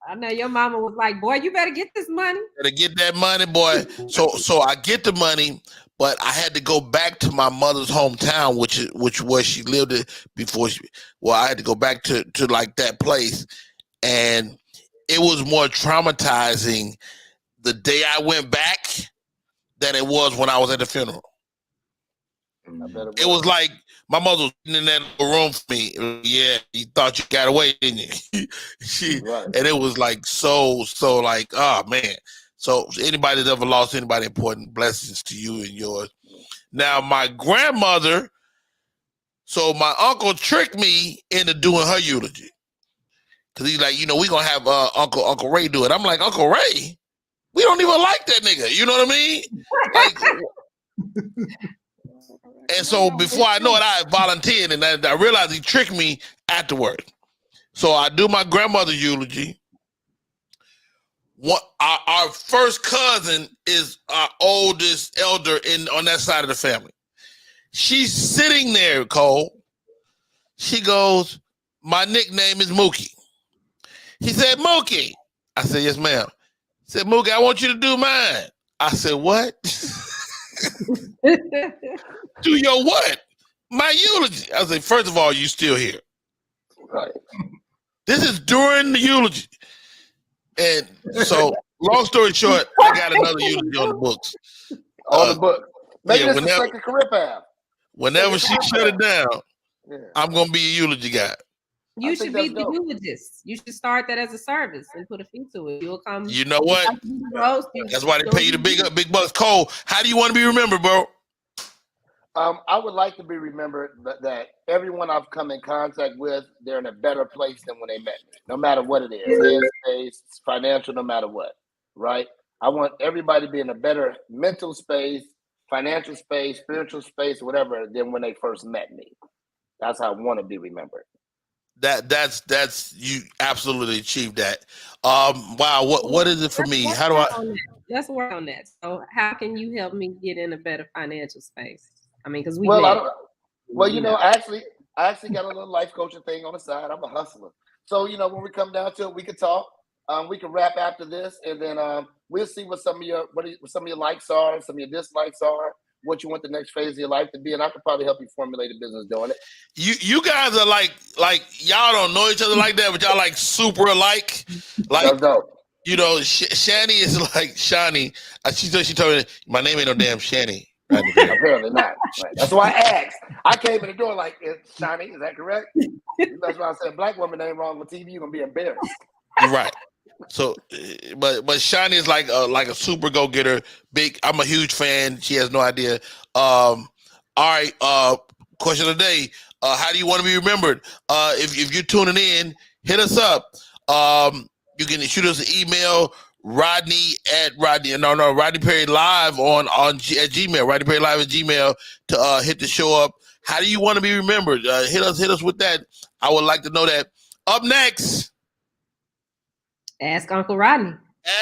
I know your mama was like, boy, you better get this money. Better get that money, boy. So I get the money, but I had to go back to my mother's hometown, which was she lived it before I had to go back to like that place. And it was more traumatizing the day I went back than it was when I was at the funeral. It was like my mother was in that room for me. Yeah, you thought you got away, didn't you? And it was like so like, oh man. So anybody that ever lost anybody important, blessings to you and yours. Now my grandmother, so my uncle tricked me into doing her eulogy. Cause he's like, we're gonna have Uncle Ray do it. I'm like, Uncle Ray? We don't even like that nigga. You know what I mean? Like, and so before I know it, I volunteered, and I realized he tricked me afterward. So I do my grandmother's eulogy. Our first cousin is our oldest elder on that side of the family. She's sitting there, Cole. She goes, "My nickname is Mookie." He said, "Mookie." I said, "Yes, ma'am." He said, "Mookie, I want you to do mine." I said, "What?" "Do your what?" "My eulogy." I said, "First of all, you still here." Right. This is during the eulogy. And so, long story short, I got another eulogy on the books. On the book. Maybe yeah, this is second career path. Whenever she shut it down, Yeah. I'm going to be a eulogy guy. You should be the dope. eulogist. You should start that as a service and put a fee to it. You'll come. You know what? That's why they pay you the big bucks. Cole, how do you want to be remembered, bro? I would like to be remembered that everyone I've come in contact with, they're in a better place than when they met me, no matter what it is, headspace, financial, no matter what, right? I want everybody to be in a better mental space, financial space, spiritual space, whatever, than when they first met me. That's how I want to be remembered. That's you absolutely achieved that. Wow, what is it for me? How do I? Let's work on that. So, how can you help me get in a better financial space? I mean, because we. Well, you know, I actually got a little life coaching thing on the side. I'm a hustler, so you know, when we come down to it, we can talk. We can wrap after this, and then we'll see what some of your likes are, some of your dislikes are, what you want the next phase of your life to be, and I could probably help you formulate a business doing it. You guys are like y'all don't know each other like that, but y'all like super alike. Like, you know, Shani is like Shani. She told me my name ain't no damn Shani. Apparently not. Right. That's why I asked. I came in the door like, Shani, is that correct? That's why I said black woman name wrong on TV. You're gonna be embarrassed. Right. So, but Shani is like a super go getter. Big. I'm a huge fan. She has no idea. All right. Question of the day. How do you want to be remembered? If you're tuning in, hit us up. You can shoot us an email. Rodney Perry Live at Gmail. Rodney Perry Live at Gmail to hit the show up. How do you want to be remembered? Hit us with that. I would like to know that. Up next, Ask Uncle Rodney.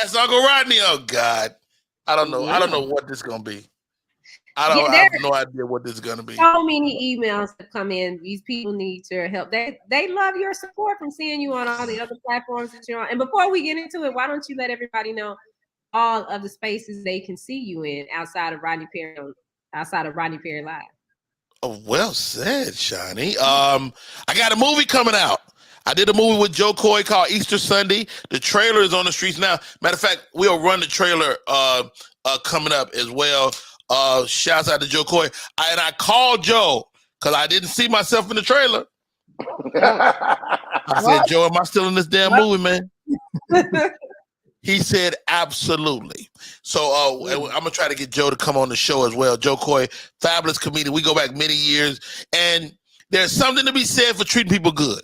Ask Uncle Rodney. Oh God, I don't know. Yeah. I don't know what this is gonna be. I have no idea what this is gonna be. So many emails have come in. These people need your help. They love your support from seeing you on all the other platforms that you're on. And before we get into it, why don't you let everybody know all of the spaces they can see you in outside of Rodney Perry Live? Oh, well said, Shani. I got a movie coming out. I did a movie with Joe Coy called Easter Sunday. The trailer is on the streets now. Matter of fact, we'll run the trailer coming up as well. Shouts out to Joe Coy. I called Joe because I didn't see myself in the trailer. I said, Joe, am I still in this damn movie, man? He said, absolutely. So I'm going to try to get Joe to come on the show as well. Joe Coy, fabulous comedian. We go back many years. And there's something to be said for treating people good.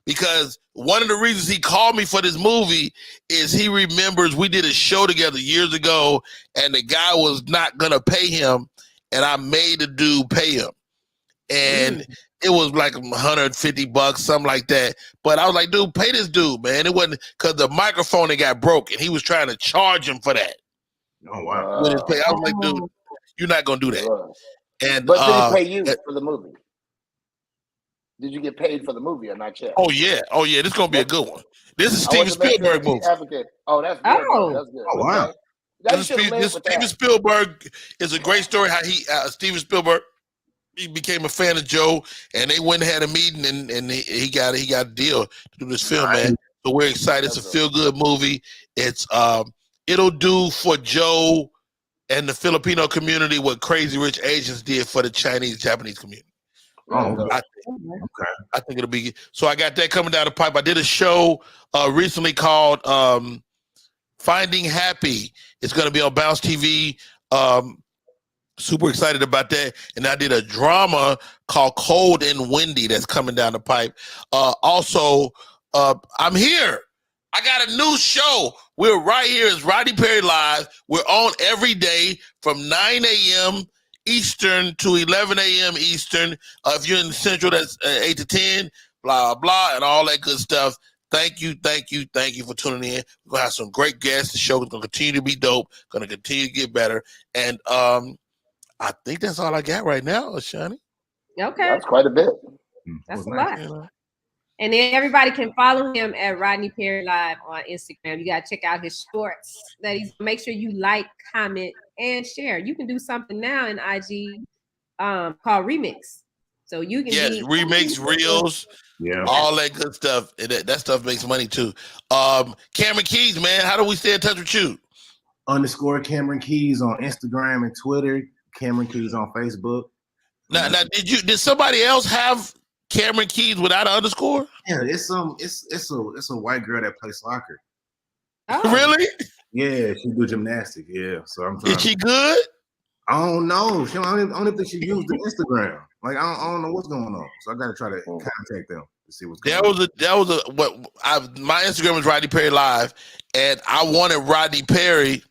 Because one of the reasons he called me for this movie is he remembers we did a show together years ago and the guy was not going to pay him and I made the dude pay him. And it was like $150, something like that. But I was like, dude, pay this dude, man. It wasn't because the microphone that got broken. He was trying to charge him for that. Oh, wow. With his pay. I was like, dude, you're not going to do that. And but did he pay you for the movie? Did you get paid for the movie or not yet? Oh yeah. This is gonna be a good one. This is Steven Spielberg movie. Oh, that's good. That's good. Oh wow. This Steven Spielberg is a great story. How Steven Spielberg he became a fan of Joe, and they went and had a meeting, and he got a deal to do this film, man. So we're excited. It's a feel good movie. It's it'll do for Joe and the Filipino community what Crazy Rich Asians did for the Japanese community. Oh, I think it'll be so. I got that coming down the pipe. I did a show recently called Finding Happy. It's going to be on Bounce TV. Super excited about that. And I did a drama called Cold and Windy that's coming down the pipe. Also, I'm here. I got a new show. We're right here. It's Rodney Perry Live. We're on every day from 9 a.m. Eastern to 11 a.m. Eastern. If you're in Central, that's 8 to 10. blah, blah, and all that good stuff. Thank you for tuning in. We're going to have some great guests. The show is going to continue to be dope, going to continue to get better. And I think that's all I got right now, Shani. Okay. That's quite a bit. That's a lot. And then everybody can follow him at Rodney Perry Live on Instagram. You got to check out his shorts. Make sure you like, comment, and share. You can do something now in IG called Remix. So you can remix, reels, all that good stuff. And that stuff makes money too. Cameron Keys, man, how do we stay in touch with you? _ Cameron Keys on Instagram and Twitter. Cameron Keys on Facebook. Now, did somebody else have Cameron Keys without an underscore? Yeah, it's a white girl that plays soccer. Oh. Really? Yeah, she do gymnastics. Yeah, so I'm trying. Is she good? I don't know. I don't think she used the Instagram. Like I don't know what's going on. So I got to try to contact them to see what's going on. My Instagram is Rodney Perry Live, and I wanted Rodney Perry,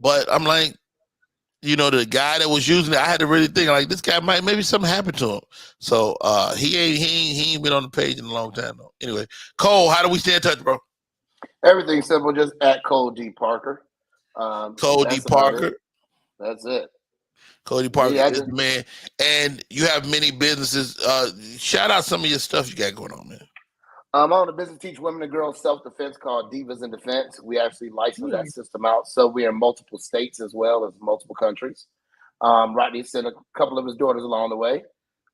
but I'm like, the guy that was using it, I had to really think like this guy maybe something happened to him. So he ain't been on the page in a long time though. Anyway, Cole, how do we stay in touch, bro? Everything's simple, just at Cole D. Parker. Cole D. Parker. That's it. Cody Parker is the man. And you have many businesses. Shout out some of your stuff you got going on, man. I own a business teach women and girls self-defense called Divas in Defense. We actually license that system out. So we are in multiple states as well as multiple countries. Rodney sent a couple of his daughters along the way.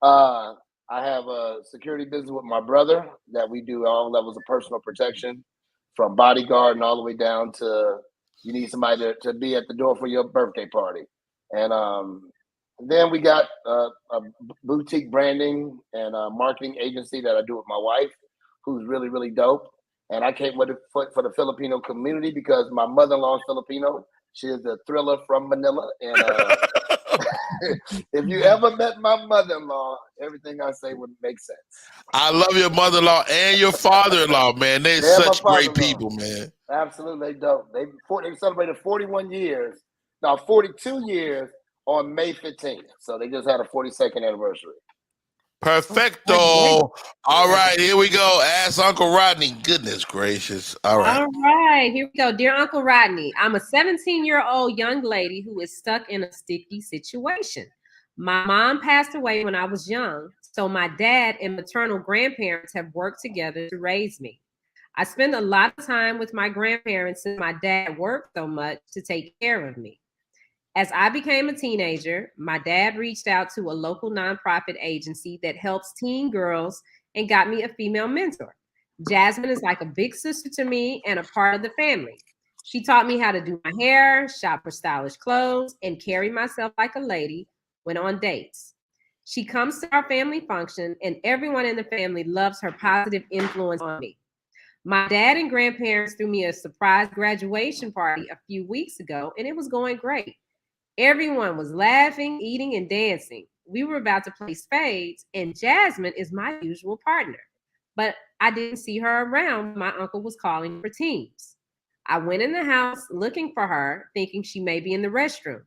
I have a security business with my brother that we do all levels of personal protection, from bodyguard and all the way down to you need somebody to be at the door for your birthday party. And then we got a boutique branding and a marketing agency that I do with my wife, who's really, really dope. And I came with it for the Filipino community because my mother-in-law is Filipino. She is a thriller from Manila. And if you ever met my mother-in-law, everything I say would make sense. I love your mother-in-law and your father-in-law, man. They're such great people, man. Absolutely dope. They celebrated 42 years on May 15th. So they just had a 42nd anniversary. Perfecto. All right, here we go. Ask Uncle Rodney. Goodness gracious. All right, here we go. Dear Uncle Rodney, I'm a 17-year-old young lady who is stuck in a sticky situation. My mom passed away when I was young, so my dad and maternal grandparents have worked together to raise me. I spend a lot of time with my grandparents since my dad worked so much to take care of me. As I became a teenager, my dad reached out to a local nonprofit agency that helps teen girls and got me a female mentor. Jasmine is like a big sister to me and a part of the family. She taught me how to do my hair, shop for stylish clothes, and carry myself like a lady when on dates. She comes to our family function, and everyone in the family loves her positive influence on me. My dad and grandparents threw me a surprise graduation party a few weeks ago, and it was going great. Everyone was laughing, eating, and dancing. We were about to play spades, and Jasmine is my usual partner. But I didn't see her around when my uncle was calling for teams. I went in the house looking for her, thinking she may be in the restroom.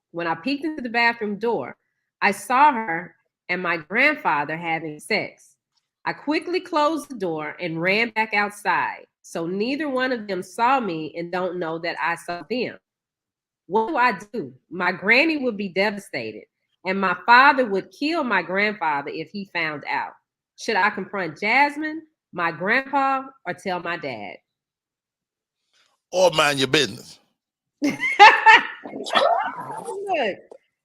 When I peeked into the bathroom door, I saw her and my grandfather having sex. I quickly closed the door and ran back outside, so neither one of them saw me and don't know that I saw them. What do I do? My granny would be devastated, and my father would kill my grandfather if he found out. Should I confront Jasmine, my grandpa, or tell my dad? Or mind your business. Look,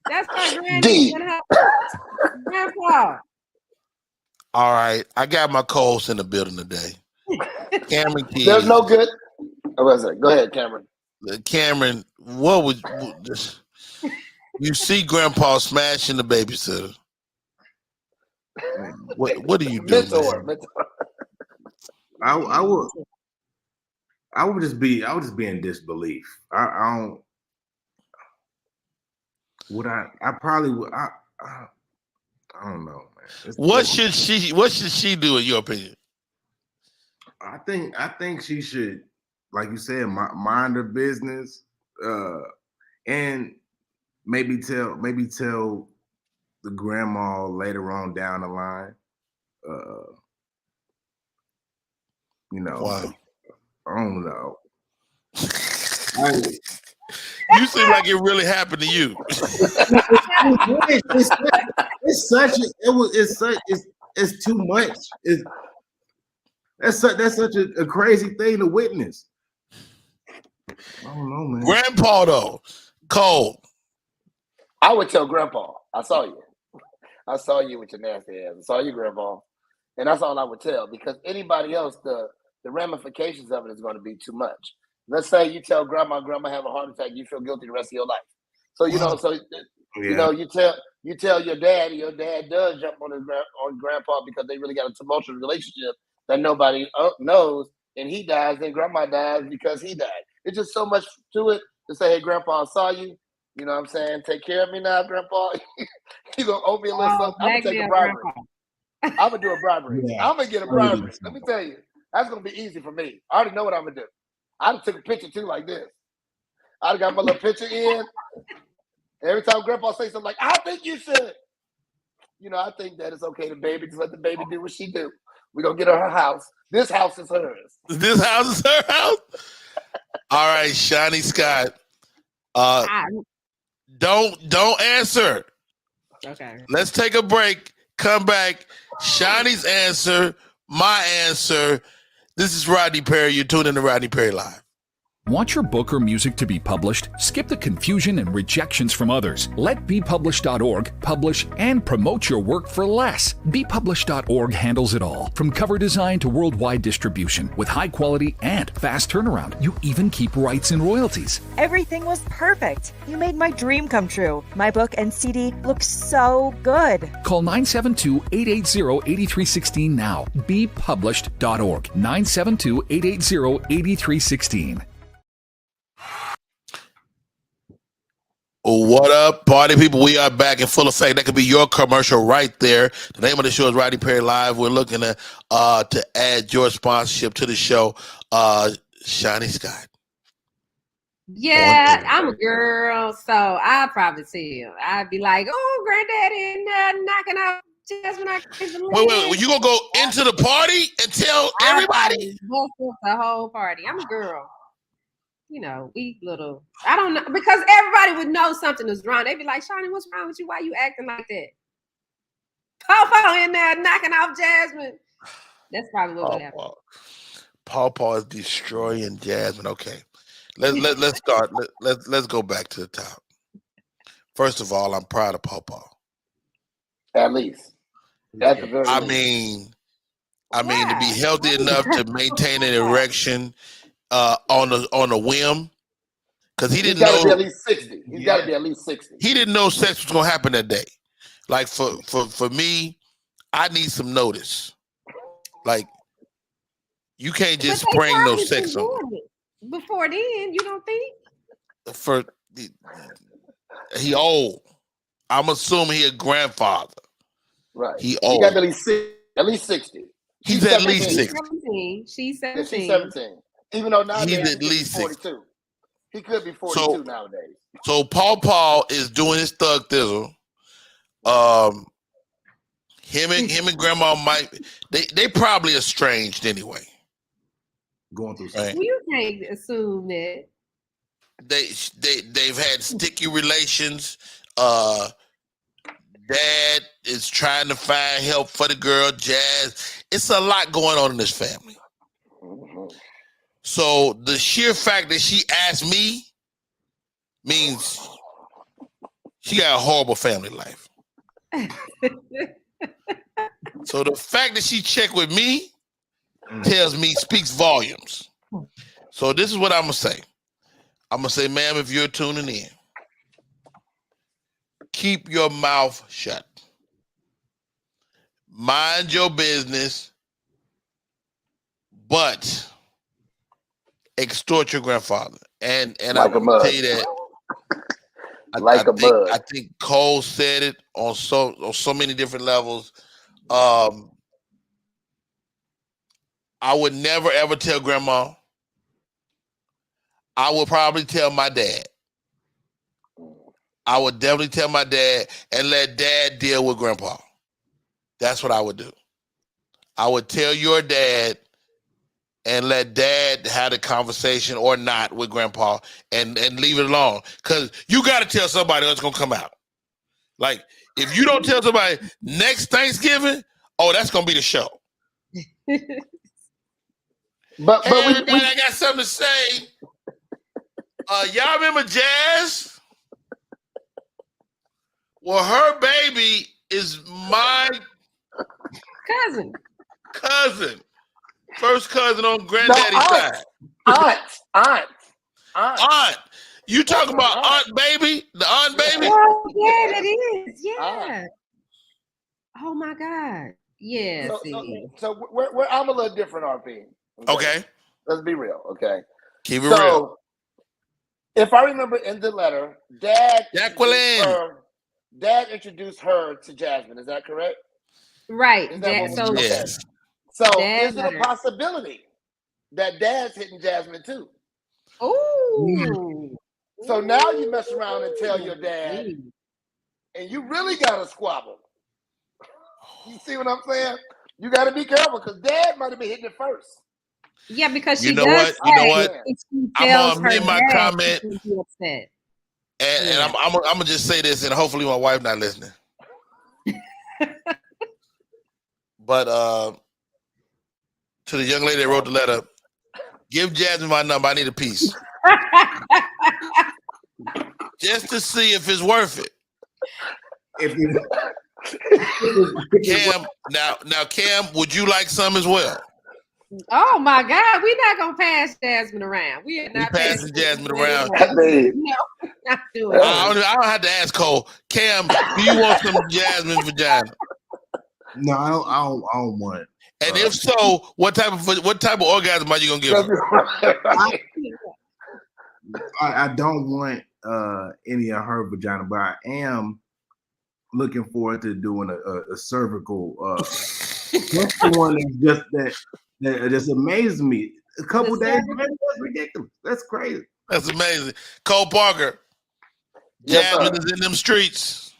that's my granny and her grandpa. All right, I got my co-host in the building today. Cameron Keys. There's no good. Go ahead, Cameron. Cameron, you see Grandpa smashing the babysitter? What do you do? Mentor. I would just be in disbelief. I don't. Would I probably would. I don't know, man. What should she do in your opinion? I think she should, like you said, mind her business, and maybe tell the grandma later on down the line, You know, Wow. I don't know. You seem like it really happened to you. It's too much. That's such a crazy thing to witness. I don't know, man. Grandpa though, Cole. I would tell Grandpa, I saw you. I saw you with your nasty ass. I saw you, Grandpa. And that's all I would tell, because anybody else, the ramifications of it is going to be too much. Let's say you tell grandma have a heart attack, you feel guilty the rest of your life. So you know, you tell your dad does jump on grandpa because they really got a tumultuous relationship that nobody knows, and he dies, then grandma dies because he died. It's just so much to it to say, hey, grandpa, I saw you. You know what I'm saying? Take care of me now, grandpa. You gonna owe me a little something. I'm gonna take a bribery. I'm gonna do a bribery. Yeah. I'm gonna get a bribery. Let me tell you, that's gonna be easy for me. I already know what I'm gonna do. I took a picture too, like this. I got my little picture in. Every time Grandpa says something like, "I think you should," you know, I think that it's okay to baby. Just let the baby do what she do. We're gonna get her house. This house is hers. This house is her house. All right, Shani Scott. Don't answer. Okay. Let's take a break. Come back. Shani's answer. My answer. This is Rodney Perry. You're tuned in to Rodney Perry Live. Want your book or music to be published? Skip the confusion and rejections from others. Let BePublished.org publish and promote your work for less. BePublished.org handles it all, from cover design to worldwide distribution, with high quality and fast turnaround. You even keep rights and royalties. Everything was perfect. You made my dream come true. My book and CD look so good. Call 972-880-8316 now. BePublished.org. 972-880-8316. What up, party people? We are back in full effect. That could be your commercial right there. The name of the show is Rodney Perry Live. We're looking to add your sponsorship to the show. Shani Scott. Yeah, I'm a girl, so I'd probably see him. I'd be like, "Oh, granddaddy in there knocking out just when I kiss the Wait. You gonna go into the party and tell everybody? Bust up the whole party. I'm a girl. You know, we little. I don't know, because everybody would know something was wrong. They'd be like, "Shani, what's wrong with you? Why you acting like that?" Pawpaw in there knocking off Jasmine. That's probably what would happen. Pawpaw is destroying Jasmine. Okay, let's start. Let's go back to the top. First of all, I'm proud of Pawpaw. At least. At the very I least. mean, to be healthy enough to maintain an erection on a whim, because he didn't know. He's got to be at least 60. He's got to be at least 60. He didn't know sex was gonna happen that day. Like for me, I need some notice. Like, you can't just spring no sex on me. Before then, you don't think? He old. I'm assuming he a grandfather. Right. He old. He got at least 60. He's at least 60. She's 17. Yeah, she's 17. Even though nowadays he's at least 42. He could be 42 nowadays. So Paul is doing his thug thizzle. Him and grandma they probably estranged anyway. Going through something. Well, you can't assume that. They've had sticky relations. Dad is trying to find help for the girl, Jazz. It's a lot going on in this family. Mm-hmm. So the sheer fact that she asked me means she got a horrible family life. So the fact that she checked with me speaks volumes. So this is what I'm gonna say. I'm gonna say, ma'am, if you're tuning in, keep your mouth shut. Mind your business, but extort your grandfather. And Like I'm a gonna mug. tell you that. I think Cole said it on so many different levels. I would never ever tell grandma. I would probably tell my dad. I would definitely tell my dad and let dad deal with grandpa. That's what I would do. I would tell your dad and let dad have a conversation or not with grandpa and leave it alone. Because you got to tell somebody what's going to come out. Like, if you don't tell somebody next Thanksgiving, oh, that's going to be the show. But Hey, we everybody, I got something to say. Y'all remember Jazz? Well, her baby is my cousin. First cousin on granddaddy's side. Aunt. You talking about Aunt Baby? The Aunt Baby? Oh, yeah, that is. Yeah. Oh my God. Yeah. So we're I'm a little different, RP. Okay. Let's be real. Okay. Keep it real. If I remember in the letter, Dad introduced her to Jasmine. Is that correct? Right. Yes. So is it a possibility that Dad's hitting Jasmine too? Oh. So now you mess around and tell your dad, and you really got to squabble. You see what I'm saying? You got to be careful because Dad might have been hitting it first. Yeah, because you know what? I'm gonna make my comment, and I'm gonna just say this, and hopefully my wife not listening. But to the young lady that wrote the letter, give Jasmine my number. I need a piece, just to see if it's worth it. Cam, now, Cam, would you like some as well? Oh my God, we're not gonna pass Jasmine around. We are not passing Jasmine around. No, not doing it. I don't have to ask Cole. Cam, do you want some Jasmine vagina? No, I don't want it. And if so, what type of orgasm are you gonna give her? I don't want any of her vagina, but I am looking forward to doing a cervical. That's the one that just amazes me. A couple days, man, that's ridiculous. That's crazy. That's amazing. Cole Parker, Jasmine is in them streets.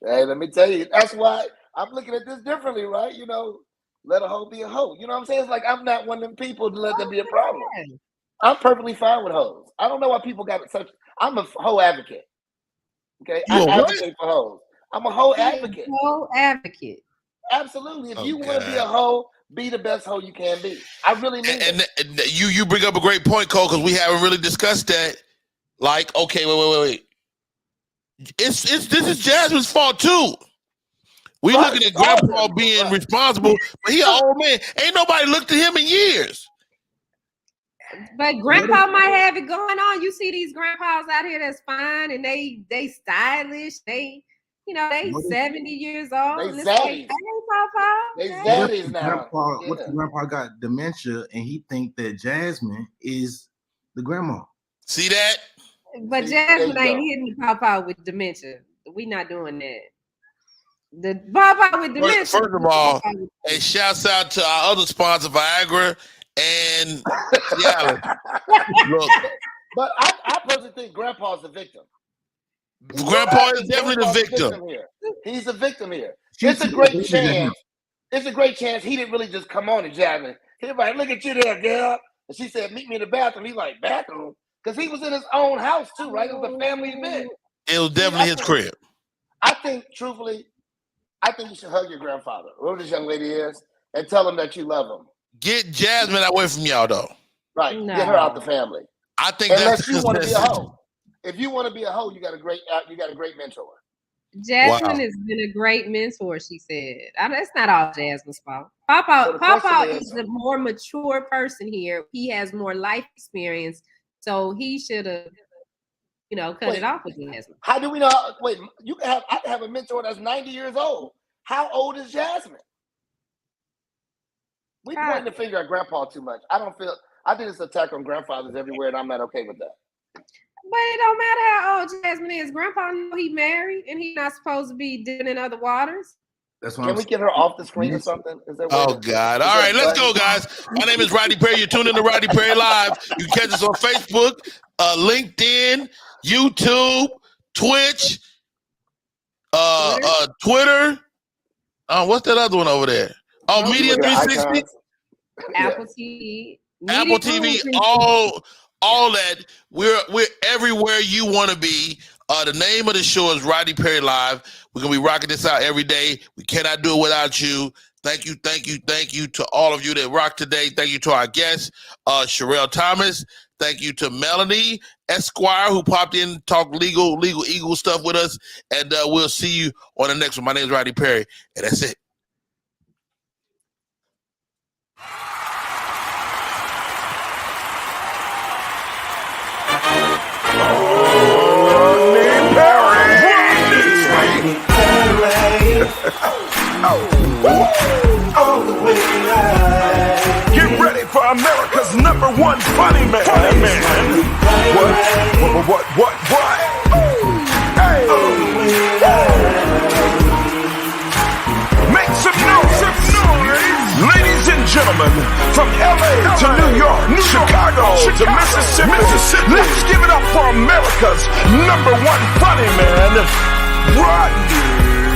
Hey, let me tell you, that's why I'm looking at this differently, right? You know, let a hoe be a hoe. You know what I'm saying? It's like I'm not one of them people to let there be a problem. I'm perfectly fine with hoes. I don't know why people got such. I'm a hoe advocate. Okay, I advocate for hoes. I'm a hoe advocate. Hoe advocate. Absolutely. If you want to be a hoe, be the best hoe you can be. I really mean and you bring up a great point, Cole, because we haven't really discussed that. Like, okay, wait. This is Jasmine's fault too. We looking at Grandpa being responsible, but he an old man. Ain't nobody looked at him in years. But Grandpa might have it going on. You see these grandpas out here that's fine and they stylish. They 70 years old. They zaddies. They zaddies now. What if Grandpa got dementia and he think that Jasmine is the grandma? See that? But Jasmine ain't hitting the Papa with dementia. We not doing that. The Papa with dementia. First of all, and shouts out to our other sponsor, Viagra and Look, but I personally think Grandpa's the victim. Grandpa is definitely the victim. He's the victim here. It's a great chance. It's a great chance he didn't really just come on to Jasmine. He was like, look at you there, girl. And she said, meet me in the bathroom. He's like, bathroom? Because he was in his own house too, right? It was a family event. It was definitely his crib. I think, truthfully, you should hug your grandfather, whoever this young lady is, and tell him that you love him. Get Jasmine away from y'all, though. Right. No. Get her out the family. I think unless you want to be a hoe. If you want to be a hoe, you got a great mentor. Jasmine has been a great mentor, she said. That's not all Jasmine's fault. Papa is the more mature person here. He has more life experience, so he should have, cut it off with Jasmine. How do we know? Wait, I can have a mentor that's 90 years old. How old is Jasmine? We pointing the finger at Grandpa too much. I think it's an attack on grandfathers everywhere, and I'm not okay with that. But it don't matter how old Jasmine is. Grandpa know he married, and he's not supposed to be dipping in other waters. Can we get her off the screen or something? Oh, God. All right, let's go, guys. My name is Rodney Perry. You're tuned in to Rodney Perry Live. You can catch us on Facebook, LinkedIn, YouTube, Twitch, Twitter. What's that other one over there? Oh, Media 360. Apple TV. Apple TV, all that. We're everywhere you want to be. The name of the show is Rodney Perry Live. We're gonna be rocking this out every day. We cannot do it without you. Thank you to all of you that rock today. Thank you to our guest, Sherelle Thomas. Thank you to Melanie Esquire, who popped in and talked legal eagle stuff with us. And we'll see you on the next one. My name is Rodney Perry, and that's it. Get ready for America's #1 funny man. What? Hey. Make some noise. Ladies and gentlemen, from LA to New York, Chicago to Mississippi, let's give it up for America's #1 funny man, Rodney.